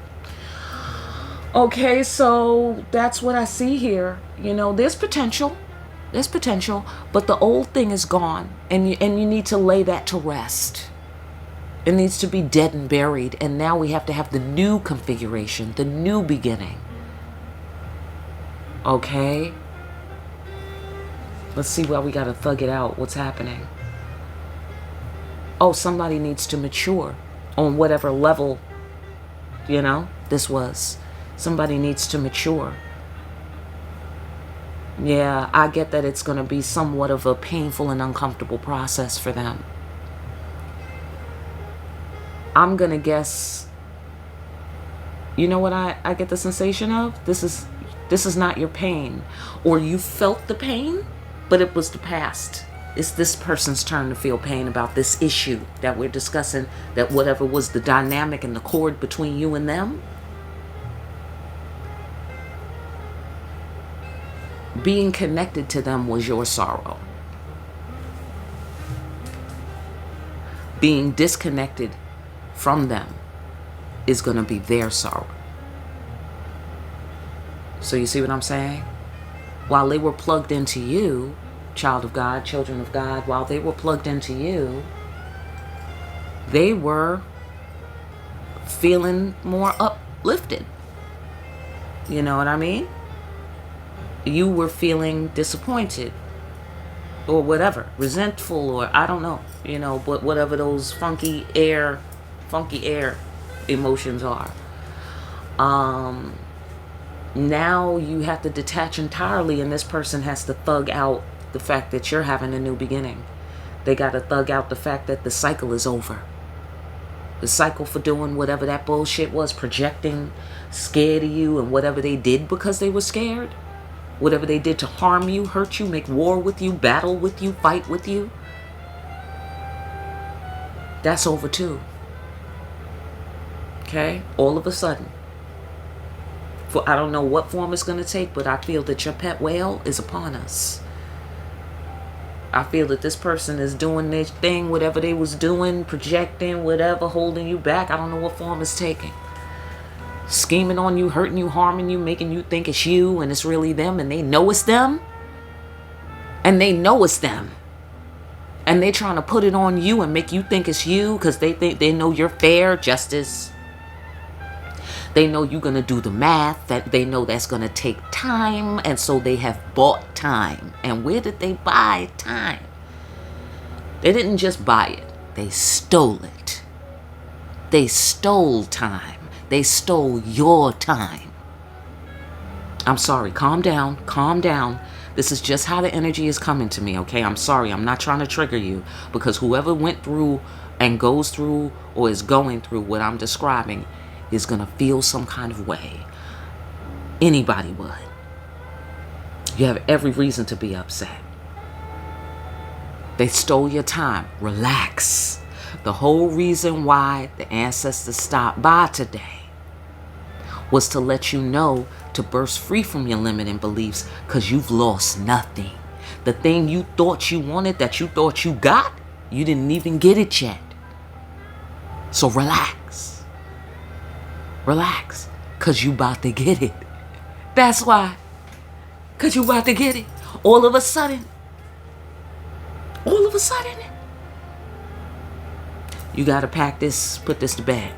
Okay, so that's what I see here. You know, there's potential. There's potential, but the old thing is gone, and you need to lay that to rest. It needs to be dead and buried, and now we have to have the new configuration, the new beginning. Okay? Let's see why we gotta thug it out. What's happening? Oh, somebody needs to mature on whatever level, you know, this was. Somebody needs to mature. Yeah, I get that it's going to be somewhat of a painful and uncomfortable process for them. I'm going to guess, you know what I get the sensation of? This is not your pain. Or you felt the pain, but it was the past. It's this person's turn to feel pain about this issue that we're discussing, that whatever was the dynamic and the cord between you and them, being connected to them was your sorrow. Being disconnected from them is going to be their sorrow. So you see what I'm saying? While they were plugged into you, child of God, children of God, while they were plugged into you, they were feeling more uplifted. You know what I mean? You were feeling disappointed or whatever, resentful, or I don't know, you know, but whatever those funky air emotions are. Now you have to detach entirely, and this person has to thug out the fact that you're having a new beginning. They got to thug out the fact that the cycle is over. The cycle for doing whatever that bullshit was, projecting, scared of you, and whatever they did because they were scared. Whatever they did to harm you, hurt you, make war with you, battle with you, fight with you. That's over too. Okay? All of a sudden. For I don't know what form it's going to take, but I feel that your pet whale is upon us. I feel that this person is doing their thing, whatever they was doing, projecting, whatever, holding you back. I don't know what form it's taking. Scheming on you, hurting you, harming you, making you think it's you and it's really them, and they know it's them. And they know it's them. And they trying to put it on you and make you think it's you because they think they know you're fair, justice. They know you're going to do the math, that they know that's going to take time, and so they have bought time. And where did they buy time? They didn't just buy it. They stole it. They stole time. They stole your time. I'm sorry. Calm down. Calm down. This is just how the energy is coming to me, okay? I'm sorry. I'm not trying to trigger you, because whoever went through and goes through or is going through what I'm describing is going to feel some kind of way. Anybody would. You have every reason to be upset. They stole your time. Relax. The whole reason why the ancestors stopped by today was to let you know to burst free from your limiting beliefs, because you've lost nothing. The thing you thought you wanted, that you thought you got, you didn't even get it yet. So relax. Relax. Because you about to get it. That's why. Because you about to get it. All of a sudden. You got to pack this, put this to bed.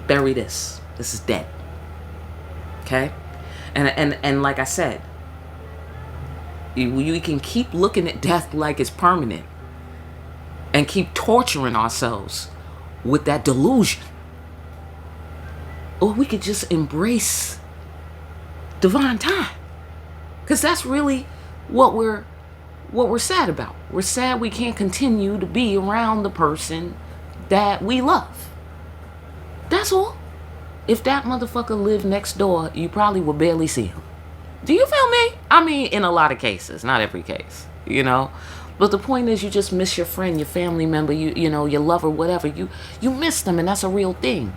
Bury this. This is dead. Okay? And like I said, we can keep looking at death like it's permanent and keep torturing ourselves with that delusion. Or we could just embrace divine time. Because that's really what we're sad about. We're sad we can't continue to be around the person that we love. That's all. If that motherfucker lived next door, you probably would barely see him. Do you feel me? I mean, in a lot of cases, not every case, you know. But the point is, you just miss your friend, your family member, you know, your lover, whatever. You miss them, and that's a real thing.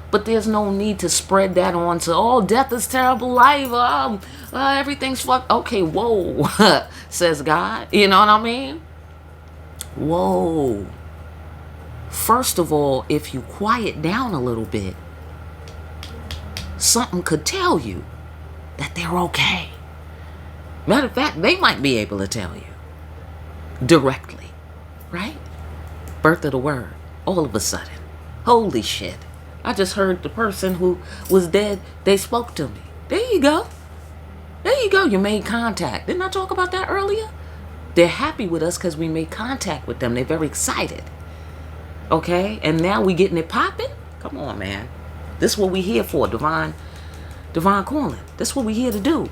But there's no need to spread that on to, oh, death is terrible life. Everything's fucked. Okay, whoa, says God. You know what I mean? Whoa. First of all, if you quiet down a little bit, something could tell you that they're okay. Matter of fact, they might be able to tell you directly, right? Birth of the word, all of a sudden. Holy shit. I just heard the person who was dead, they spoke to me. There you go. There you go. You made contact. Didn't I talk about that earlier? They're happy with us because we made contact with them. They're very excited. Okay? And now we getting it popping? Come on, man. This is what we here for, divine calling. This is what we here to do.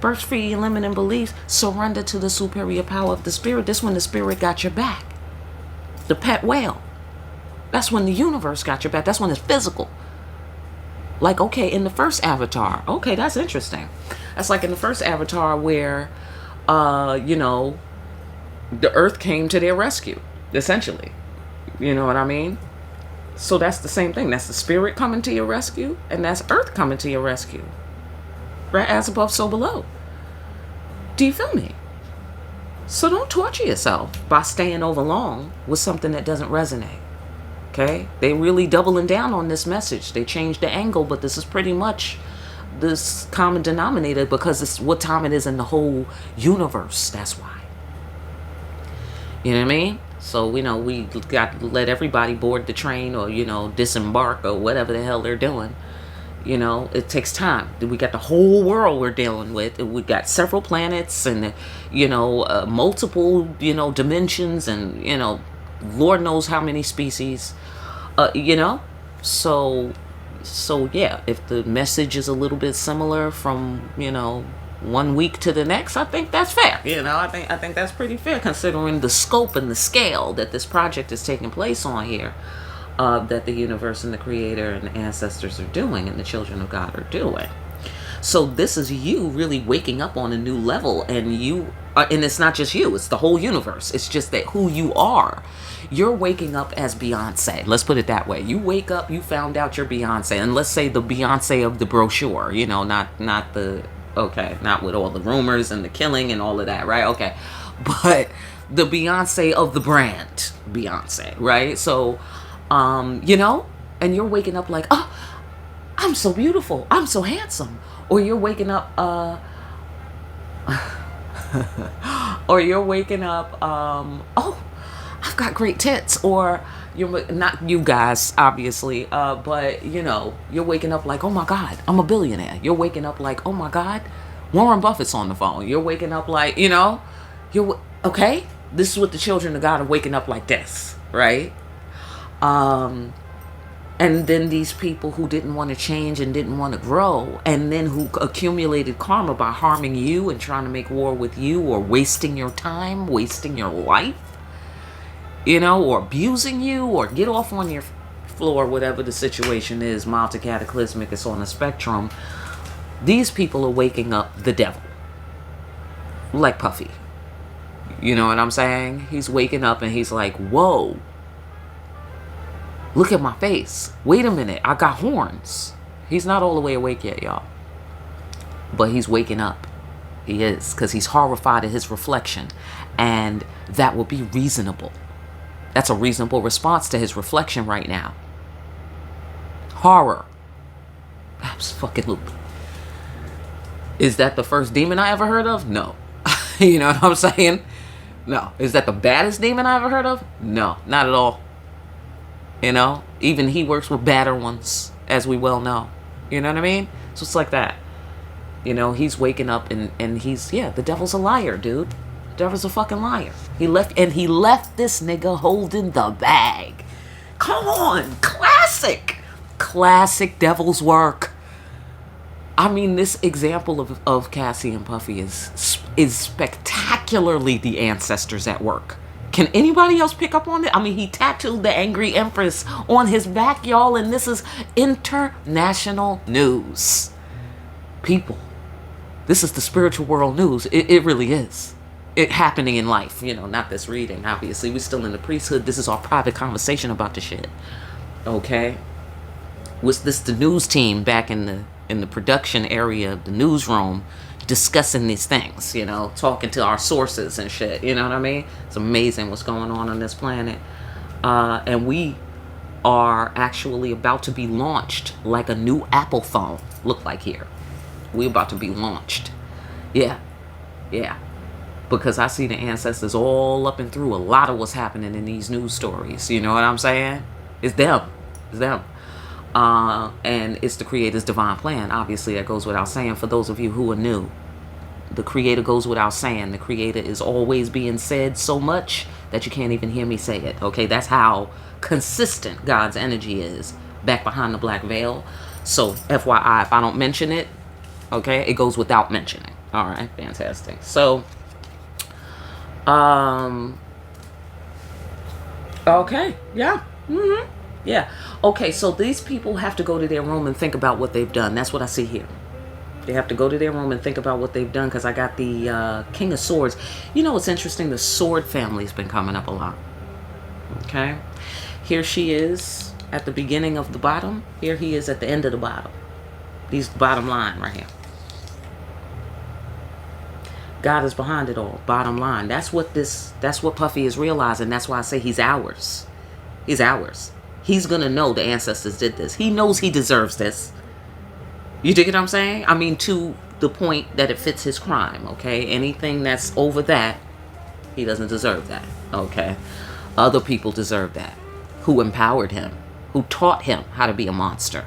Burst free your limiting beliefs. Surrender to the superior power of the spirit. This when the spirit got your back. The pet whale. That's when the universe got your back. That's when it's physical. Like, okay, in the first Avatar. Okay, that's interesting. That's like in the first Avatar where, you know, the earth came to their rescue, essentially. You know what I mean? So that's the same thing. That's the spirit coming to your rescue, and that's earth coming to your rescue. Right? As above, so below. Do you feel me? So don't torture yourself by staying over long with something that doesn't resonate. Okay? They really doubling down on this message. They changed the angle, but this is pretty much this common denominator because it's what time it is in the whole universe. That's why. You know what I mean? So, you know, we got to let everybody board the train or, you know, disembark or whatever the hell they're doing. You know, it takes time. We got the whole world we're dealing with. We got several planets and, you know, multiple, you know, dimensions and, you know, Lord knows how many species, you know. So yeah, if the message is a little bit similar from, you know, 1 week to the next, I think that's fair. You know, I think that's pretty fair considering the scope and the scale that this project is taking place on here, that the universe and the creator and the ancestors are doing and the children of God are doing. So this is you really waking up on a new level, and you and it's not just you, it's the whole universe. It's just that who you are. You're waking up as Beyonce. Let's put it that way. You wake up, you found out you're Beyonce, and let's say the Beyonce of the brochure, you know, not the, okay, not with all the rumors and the killing and all of that, right? Okay. But the Beyonce of the brand, Beyonce, right? So, you know, and you're waking up like, oh, I'm so beautiful. I'm so handsome. Or you're waking up, or you're waking up, oh, I've got great tits. Or you're not you guys, obviously, but you know, you're waking up like, oh my God, I'm a billionaire. You're waking up like, oh my God, Warren Buffett's on the phone. You're waking up like, you know, you're okay. This is what the children of God are waking up like this, right? And then these people who didn't want to change and didn't want to grow, and then who accumulated karma by harming you and trying to make war with you, or wasting your time, wasting your life, you know, or abusing you, or get off on your floor, whatever the situation is, mild to cataclysmic, it's on a spectrum. These people are waking up the devil. Like Puffy. You know what I'm saying? He's waking up and he's like, whoa. Look at my face. Wait a minute. I got horns. He's not all the way awake yet, y'all. But he's waking up. He is. Because he's horrified at his reflection. And that will be reasonable. That's a reasonable response to his reflection right now. Horror. Absolutely. Is that the first demon I ever heard of? No. You know what I'm saying? No. Is that the baddest demon I ever heard of? No, not at all. You know, even he works with badder ones, as we well know. You know what I mean? So it's like that. You know, he's waking up and he's, yeah, the devil's a liar, dude. The devil's a fucking liar. He left this nigga holding the bag. Come on, classic devil's work. I mean, this example of Cassie and Puffy is spectacularly the ancestors at work. Can anybody else pick up on it? I mean, he tattooed the angry empress on his back, y'all, and this is international news. People, this is the spiritual world news. It really is. It happening in life, you know, not this reading, obviously. We're still in the priesthood. This is our private conversation about the shit. Okay? Was this the news team back in the production area of the newsroom discussing these things, you know, talking to our sources and shit, you know what I mean? It's amazing what's going on this planet. And we are actually about to be launched like a new Apple phone look like here. We're about to be launched. Yeah. Because I see the ancestors all up and through a lot of what's happening in these news stories. You know what I'm saying? It's them. And it's the Creator's divine plan. Obviously, that goes without saying. For those of you who are new, the Creator goes without saying. The Creator is always being said so much that you can't even hear me say it. Okay, that's how consistent God's energy is back behind the black veil. So, FYI, if I don't mention it, okay, it goes without mentioning. All right, fantastic. So, okay, yeah. Yeah. Okay, so these people have to go to their room and think about what they've done. That's what I see here. They have to go to their room and think about what they've done, because I got the King of Swords. You know what's interesting? The Sword family's been coming up a lot. Okay. Here she is at the beginning of the bottom. Here he is at the end of the bottom. These bottom line right here. God is behind it all. Bottom line. That's what Puffy is realizing. That's why I say he's ours. He's ours. He's going to know the ancestors did this. He knows he deserves this. You dig what I'm saying? I mean, to the point that it fits his crime, okay? Anything that's over that, he doesn't deserve that, okay? Other people deserve that. Who empowered him? Who taught him how to be a monster?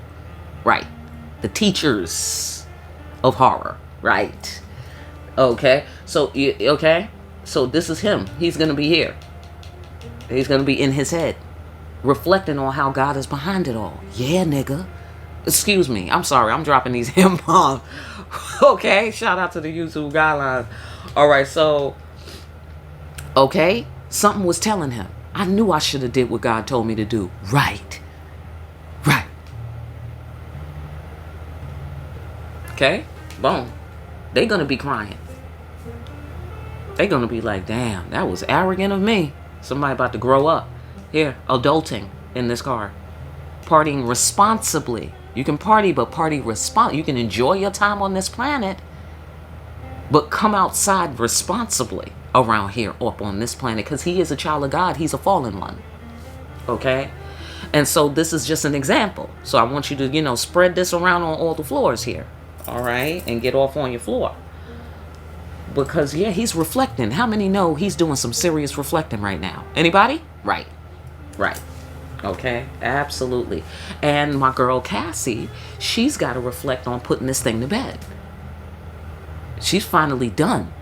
Right. The teachers of horror, right? Okay? So this is him. He's going to be here. He's going to be in his head, reflecting on how God is behind it all. Yeah, nigga. Excuse me. I'm sorry. I'm dropping these M-bombs. Okay. Shout out to the YouTube guidelines. All right. So, okay. Something was telling him. I knew I should have did what God told me to do. Right. Okay. Boom. They're going to be crying. They're going to be like, damn, that was arrogant of me. Somebody about to grow up. Here, adulting in this car. Partying responsibly. You can party, but party responsibly. You can enjoy your time on this planet, but come outside responsibly around here up on this planet, because he is a child of God. He's a fallen one. Okay? And so this is just an example. So I want you to, spread this around on all the floors here. All right? And get off on your floor. Because, yeah, he's reflecting. How many know he's doing some serious reflecting right now? Anybody? Right. Okay, absolutely. And my girl Cassie, she's got to reflect on putting this thing to bed. She's finally done.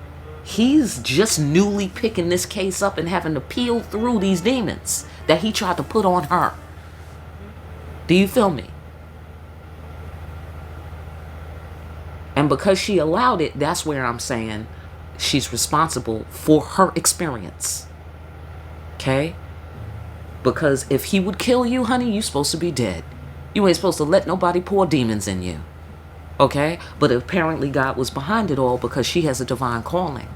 He's just newly picking this case up and having to peel through these demons that he tried to put on her. Do you feel me? And because she allowed it, that's where I'm saying she's responsible for her experience. Okay? Because if he would kill you, honey, you're supposed to be dead. You ain't supposed to let nobody pour demons in you. Okay? But apparently God was behind it all, because she has a divine calling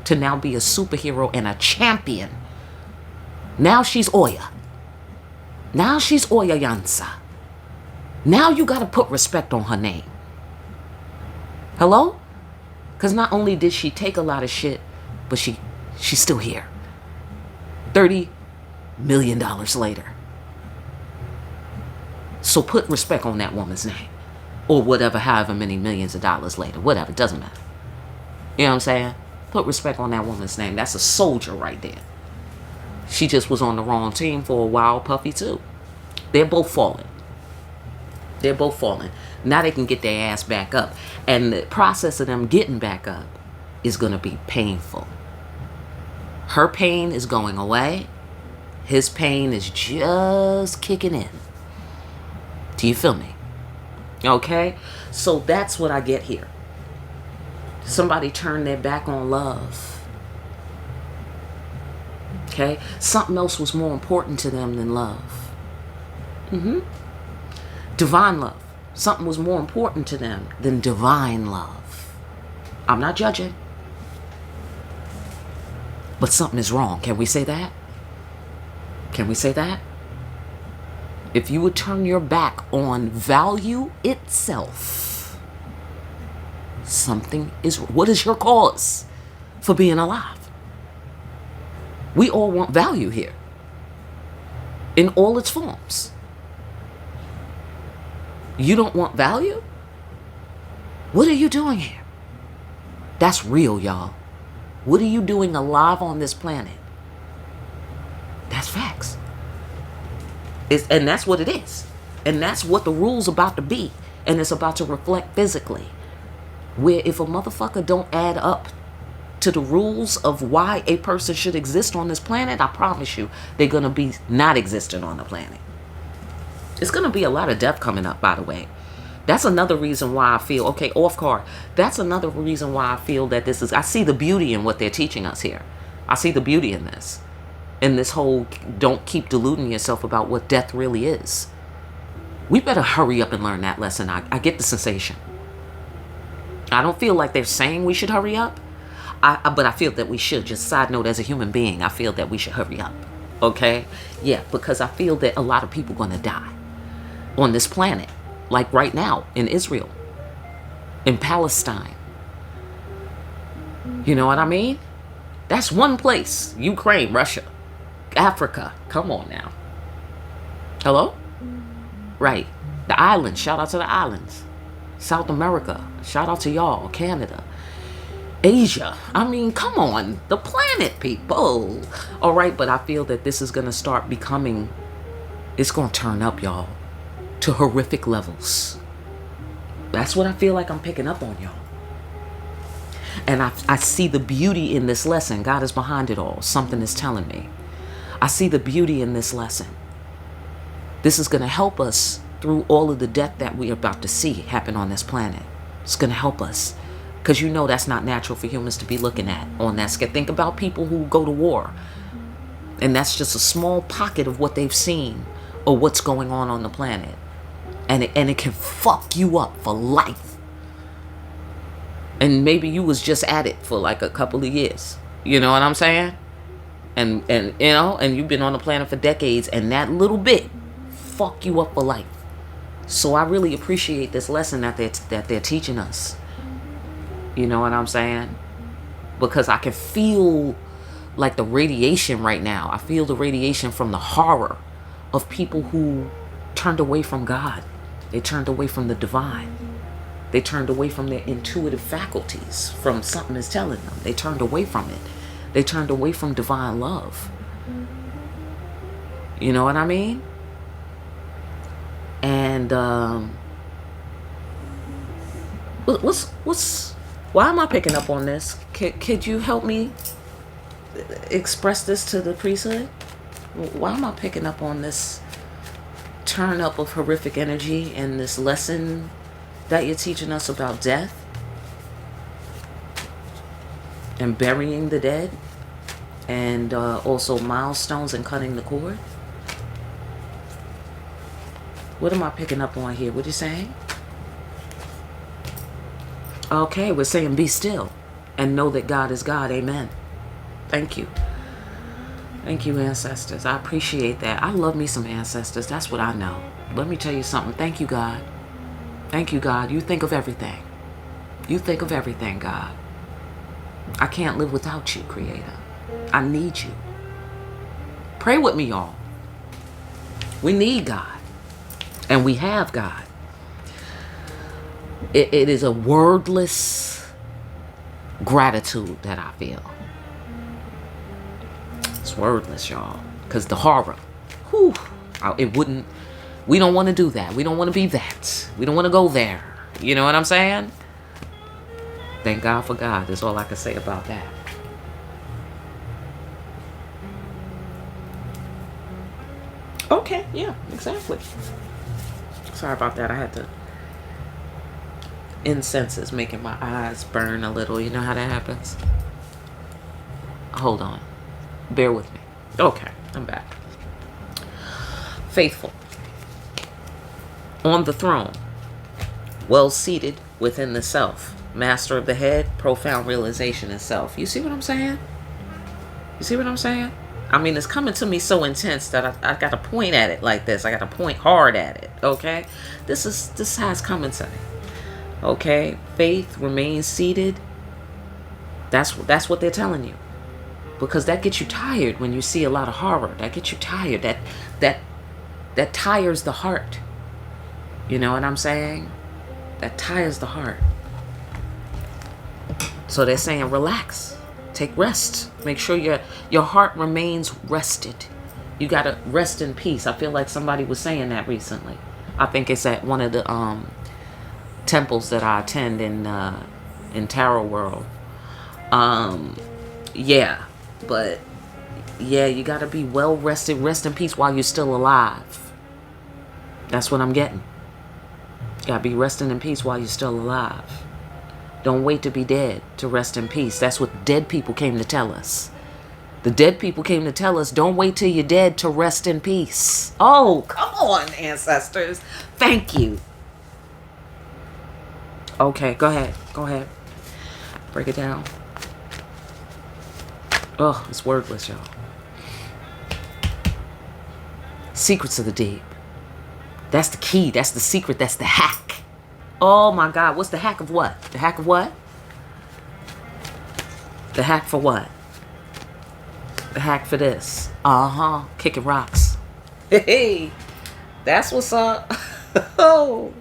to now be a superhero and a champion. Now she's Oya. Now she's Oya Yansa. Now you got to put respect on her name. Hello? Because not only did she take a lot of shit, but she's still here. $1 million later. So put respect on that woman's name. Or whatever, however many millions of dollars later. Whatever, doesn't matter. You know what I'm saying? Put respect on that woman's name. That's a soldier right there. She just was on the wrong team for a while, Puffy too. They're both falling. They're both falling. Now they can get their ass back up. And the process of them getting back up is going to be painful. Her pain is going away. His pain is just kicking in. Do you feel me? Okay? So that's what I get here. Somebody turned their back on love. Okay? Something else was more important to them than love. Divine love. Something was more important to them than divine love. I'm not judging. But something is wrong. Can we say that? Can we say that? If you would turn your back on value itself, something is... What is your cause for being alive? We all want value here. In all its forms. You don't want value? What are you doing here? That's real, y'all. What are you doing alive on this planet? That's facts. And that's what it is. And that's what the rule's about to be. And it's about to reflect physically. Where if a motherfucker don't add up to the rules of why a person should exist on this planet, I promise you, they're going to be not existent on the planet. It's going to be a lot of death coming up, by the way. That's another reason why I feel, okay, off card. That's another reason why I feel that this is, I see the beauty in what they're teaching us here. I see the beauty in this. In this whole, don't keep deluding yourself about what death really is. We better hurry up and learn that lesson. I get the sensation. I don't feel like they're saying we should hurry up. But I feel that we should. Just side note, as a human being, I feel that we should hurry up. Okay? Yeah, because I feel that a lot of people are going to die on this planet. Like right now in Israel, in Palestine. You know what I mean? That's one place. Ukraine, Russia, Africa. Come on now. Hello? Right. The islands. Shout out to the islands. South America. Shout out to y'all. Canada. Asia. I mean, come on. The planet, people. All right, but I feel that this is going to start becoming, it's going to turn up, y'all, to horrific levels. That's what I feel like I'm picking up on, y'all. And I see the beauty in this lesson. God is behind it all. Something is telling me. I see the beauty in this lesson. This is going to help us through all of the death that we're about to see happen on this planet. It's going to help us. Because you know that's not natural for humans to be looking at on that scale. Think about people who go to war. And that's just a small pocket of what they've seen or what's going on the planet. And it can fuck you up for life. And maybe you was just at it for like a couple of years. You know what I'm saying? And you know, and you've been on the planet for decades, and that little bit fuck you up for life. So I really appreciate this lesson that they're teaching us. You know what I'm saying? Because I can feel like the radiation right now. I feel the radiation from the horror of people who turned away from God. They turned away from the divine. They turned away from their intuitive faculties, from something is telling them. They turned away from it. They turned away from divine love. You know what I mean? And why am I picking up on this? Could you help me express this to the priesthood? Why am I picking up on this turn up of horrific energy and this lesson that you're teaching us about death and burying the dead, and also milestones and cutting the cord? What am I picking up on here? What are you saying? Okay, we're saying be still and know that God is God. Amen. Thank you. Thank you, ancestors. I appreciate that. I love me some ancestors. That's what I know. Let me tell you something. Thank you, God. Thank you, God. You think of everything. You think of everything, God. I can't live without you, Creator. I need you. Pray with me, y'all. We need God. And we have God. It is a wordless gratitude that I feel. It's wordless, y'all. Because the horror. Whew. We don't want to do that. We don't want to be that. We don't want to go there. You know what I'm saying? Thank God for God. That's all I can say about that. Okay, yeah, exactly. Sorry about that. I had to... Incense is making my eyes burn a little. You know how that happens? Hold on. Bear with me. Okay, I'm back. Faithful. On the throne. Well seated within the self. Master of the head. Profound realization in self. You see what I'm saying? You see what I'm saying? I mean, it's coming to me so intense that I got to point at it like this. I got to point hard at it. Okay? This is how it's coming to me. Okay? Faith remains seated. That's what they're telling you. Because that gets you tired when you see a lot of horror. That gets you tired. That tires the heart. You know what I'm saying? That tires the heart. So they're saying relax. Take rest. Make sure your heart remains rested. You got to rest in peace. I feel like somebody was saying that recently. I think it's at one of the temples that I attend in Tarot World. Yeah. But yeah, you got to be well rested. Rest in peace while you're still alive. That's what I'm getting. You got to be resting in peace while you're still alive. Don't wait to be dead to rest in peace. That's what dead people came to tell us. The dead people came to tell us, don't wait till you're dead to rest in peace. Oh, come on, ancestors. Thank you. Okay, go ahead. Go ahead. Break it down. Oh, it's wordless, y'all. Secrets of the deep. That's the key. That's the secret. That's the hack. Oh my God. What's the hack of what? The hack of what? The hack for what? The hack for this. Kicking rocks. Hey, that's what's up. Oh.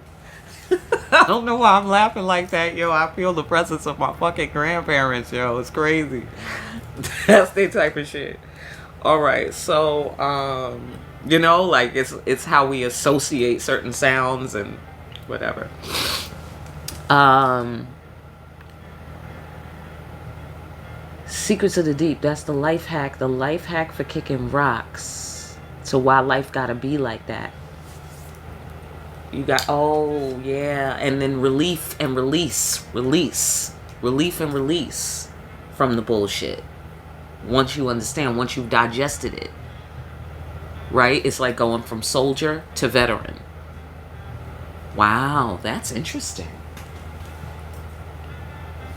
I don't know why I'm laughing like that, yo. I feel the presence of my fucking grandparents, yo. It's crazy. That's their type of shit. All right, so you know, like it's how we associate certain sounds and whatever. Secrets of the deep. That's the life hack. The life hack for kicking rocks. So why life gotta be like that? You got, oh yeah, and then relief and release, relief and release from the bullshit. Once you understand, once you've digested it, right? It's like going from soldier to veteran. Wow, that's interesting.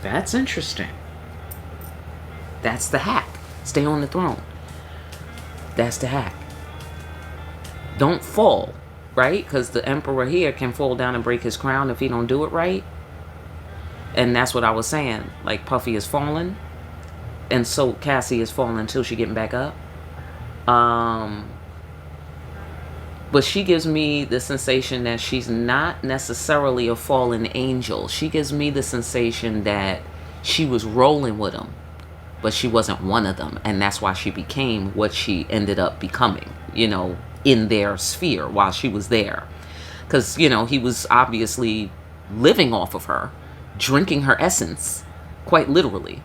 That's interesting. That's the hack. Stay on the throne. That's the hack. Don't fall, right? Because the emperor here can fall down and break his crown if he don't do it right. And that's what I was saying. Like Puffy is falling, and so Cassie is falling until she getting back up. But she gives me the sensation that she's not necessarily a fallen angel. She gives me the sensation that she was rolling with them, but she wasn't one of them. And that's why she became what she ended up becoming, you know, in their sphere while she was there. Because, you know, he was obviously living off of her, drinking her essence, quite literally,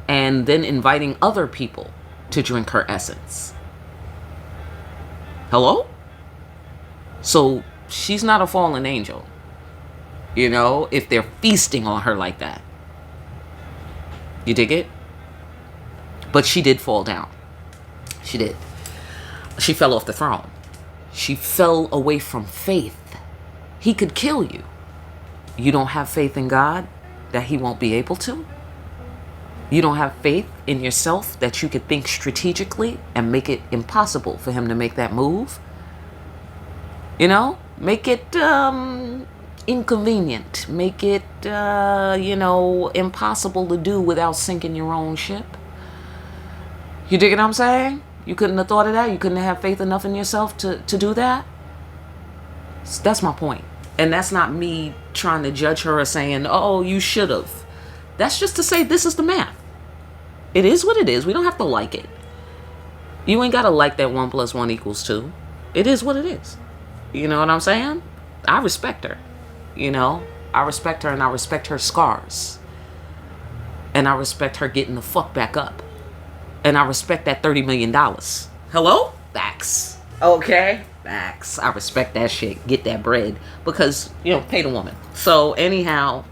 and then inviting other people to drink her essence. Hello? So she's not a fallen angel, you know, if they're feasting on her like that. You dig it? But she did fall down. She did. She fell off the throne. She fell away from faith. He could kill you. You don't have faith in God that he won't be able to? You don't have faith in yourself that you could think strategically and make it impossible for him to make that move? You know, make it inconvenient. Make it, you know, impossible to do without sinking your own ship. You dig what I'm saying? You couldn't have thought of that? You couldn't have faith enough in yourself to do that? That's my point. And that's not me trying to judge her or saying, oh, you should have. That's just to say this is the math. It is what it is. We don't have to like it. You ain't got to like that 1 + 1 = 2. It is what it is. You know what I'm saying? I respect her. You know? I respect her, and I respect her scars. And I respect her getting the fuck back up. And I respect that $30 million. Hello? Facts. Okay? Facts. I respect that shit. Get that bread. Because, you know, pay the woman. So, anyhow,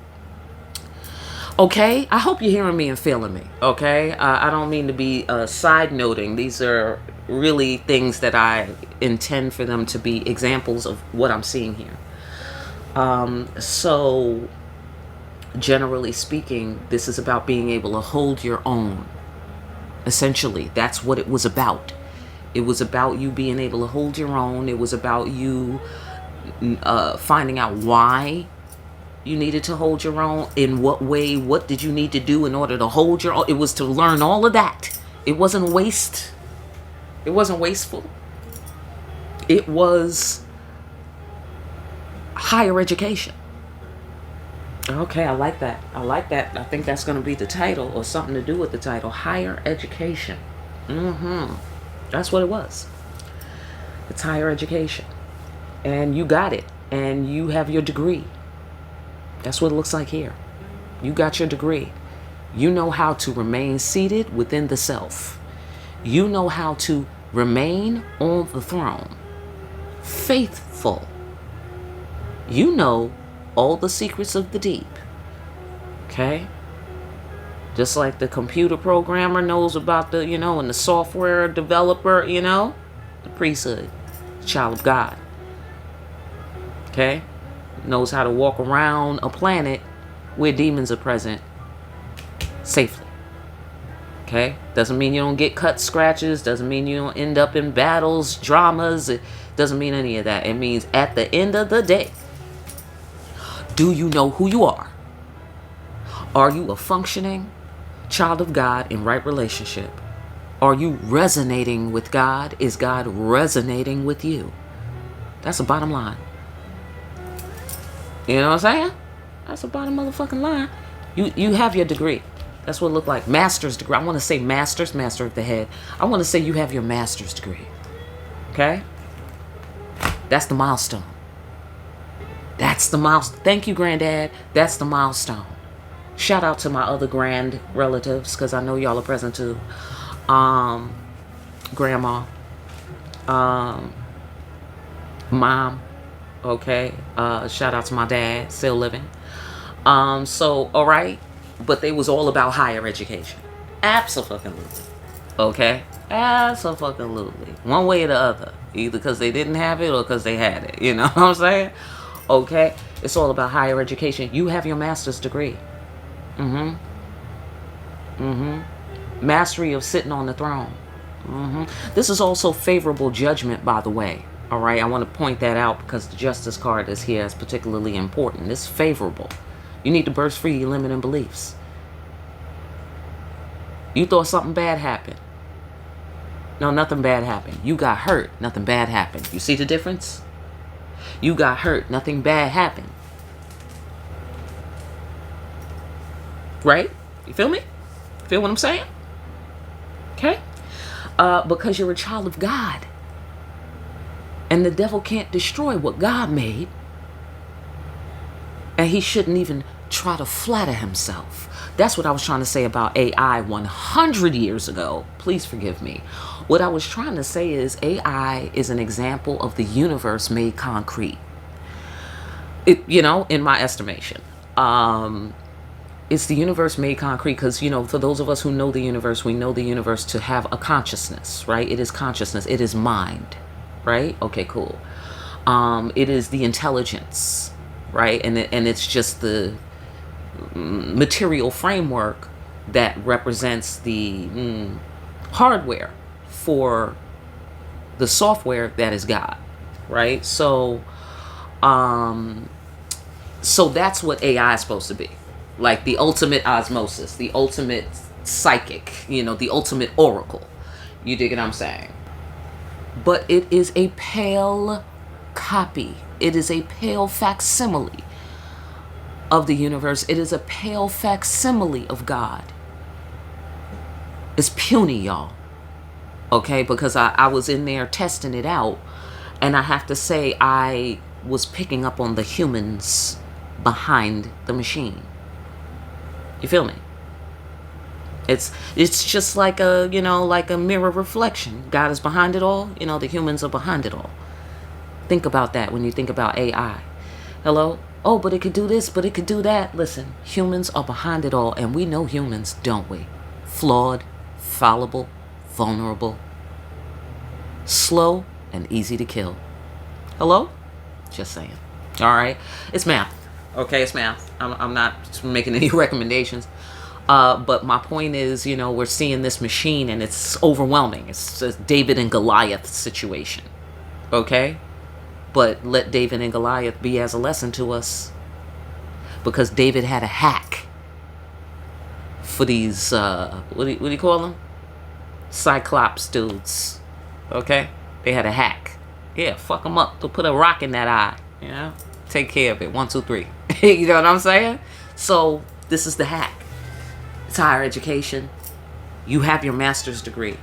okay? I hope you're hearing me and feeling me. Okay? I don't mean to be side noting. These are really things that I intend for them to be examples of what I'm seeing here. So, generally speaking, this is about being able to hold your own. Essentially, that's what it was about. It was about you being able to hold your own. It was about you finding out why you needed to hold your own. In what way? What did you need to do in order to hold your own? It was to learn all of that. It wasn't waste. It wasn't wasteful. It was higher education. Okay, I like that. I like that. I think that's going to be the title, or something to do with the title. Higher education. That's what it was. It's higher education. And you got it. And you have your degree. That's what it looks like here. You got your degree. You know how to remain seated within the self. You know how to remain on the throne. Faithful. You know all the secrets of the deep. Okay? Just like the computer programmer knows about the, you know, and the software developer, you know, the priesthood, child of God. Okay? Knows how to walk around a planet where demons are present safely. Okay? Doesn't mean you don't get cut, scratches. Doesn't mean you don't end up in battles, dramas. It doesn't mean any of that. It means at the end of the day, do you know who you are? Are you a functioning child of God in right relationship? Are you resonating with God? Is God resonating with you? That's the bottom line. You know what I'm saying? That's the bottom motherfucking line. You have your degree. That's what it looked like. Master's degree. I want to say master's, master of the head. I want to say you have your master's degree. Okay? That's the milestone. That's the milestone. Thank you, Granddad. That's the milestone. Shout out to my other grand relatives, because I know y'all are present too. Grandma. Mom. Okay. Shout out to my dad, still living. So, all right. But they was all about higher education. Absolutely. Okay? Absolutely. One way or the other. Either because they didn't have it or because they had it. You know what I'm saying? Okay? It's all about higher education. You have your master's degree. Mastery of sitting on the throne. This is also favorable judgment, by the way. All right? I want to point that out because the justice card is here as particularly important. It's favorable. You need to burst free your limiting beliefs. You thought something bad happened. No, nothing bad happened. You got hurt. Nothing bad happened. You see the difference? You got hurt. Nothing bad happened. Right? You feel me? Feel what I'm saying? Okay? Because you're a child of God. And the devil can't destroy what God made. And he shouldn't even try to flatter himself. That's what I was trying to say about AI 100 years ago. Please forgive me. What I was trying to say is AI is an example of the universe made concrete. It, you know, in my estimation. It's the universe made concrete because, you know, for those of us who know the universe, we know the universe to have a consciousness, right? It is consciousness. It is mind, right? Okay, cool. It is the intelligence, right? And it's just the material framework that represents the hardware for the software that is God, right? So that's what AI is supposed to be. Like the ultimate osmosis, the ultimate psychic, you know, the ultimate oracle. You dig what I'm saying? But it is a pale copy. It is a pale facsimile of the universe. It is a pale facsimile of God. It's puny, y'all. Okay, because I was in there testing it out, and I have to say I was picking up on the humans behind the machine. You feel me? It's just like a, like a mirror reflection. God is behind it all. The humans are behind it all. Think about that when you think about AI. Hello? Oh, but it could do this, but it could do that. Listen, humans are behind it all, and we know humans, don't we? Flawed, fallible, vulnerable, slow, and easy to kill. Hello? Just saying. All right? It's math. Okay, it's math. I'm not making any recommendations. But my point is, we're seeing this machine, and it's overwhelming. It's a David and Goliath situation. Okay? But let David and Goliath be as a lesson to us. Because David had a hack for these, what do you call them? Cyclops dudes. Okay? They had a hack. Yeah, fuck them up. They'll put a rock in that eye. Take care of it. 1, 2, 3. You know what I'm saying? So, this is the hack. It's higher education. You have your master's degree.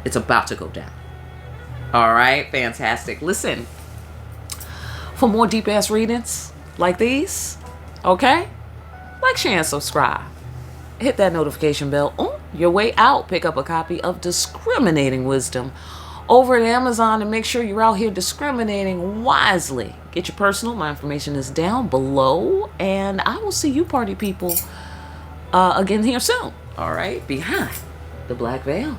It's about to go down. All right? Fantastic. Listen. For more deep-ass readings like these, okay? Like, share, and subscribe. Hit that notification bell on your way out. Pick up a copy of Discriminating Wisdom over at Amazon, and make sure you're out here discriminating wisely. Get your personal. My information is down below, and I will see you party people again here soon. All right? Behind the black veil.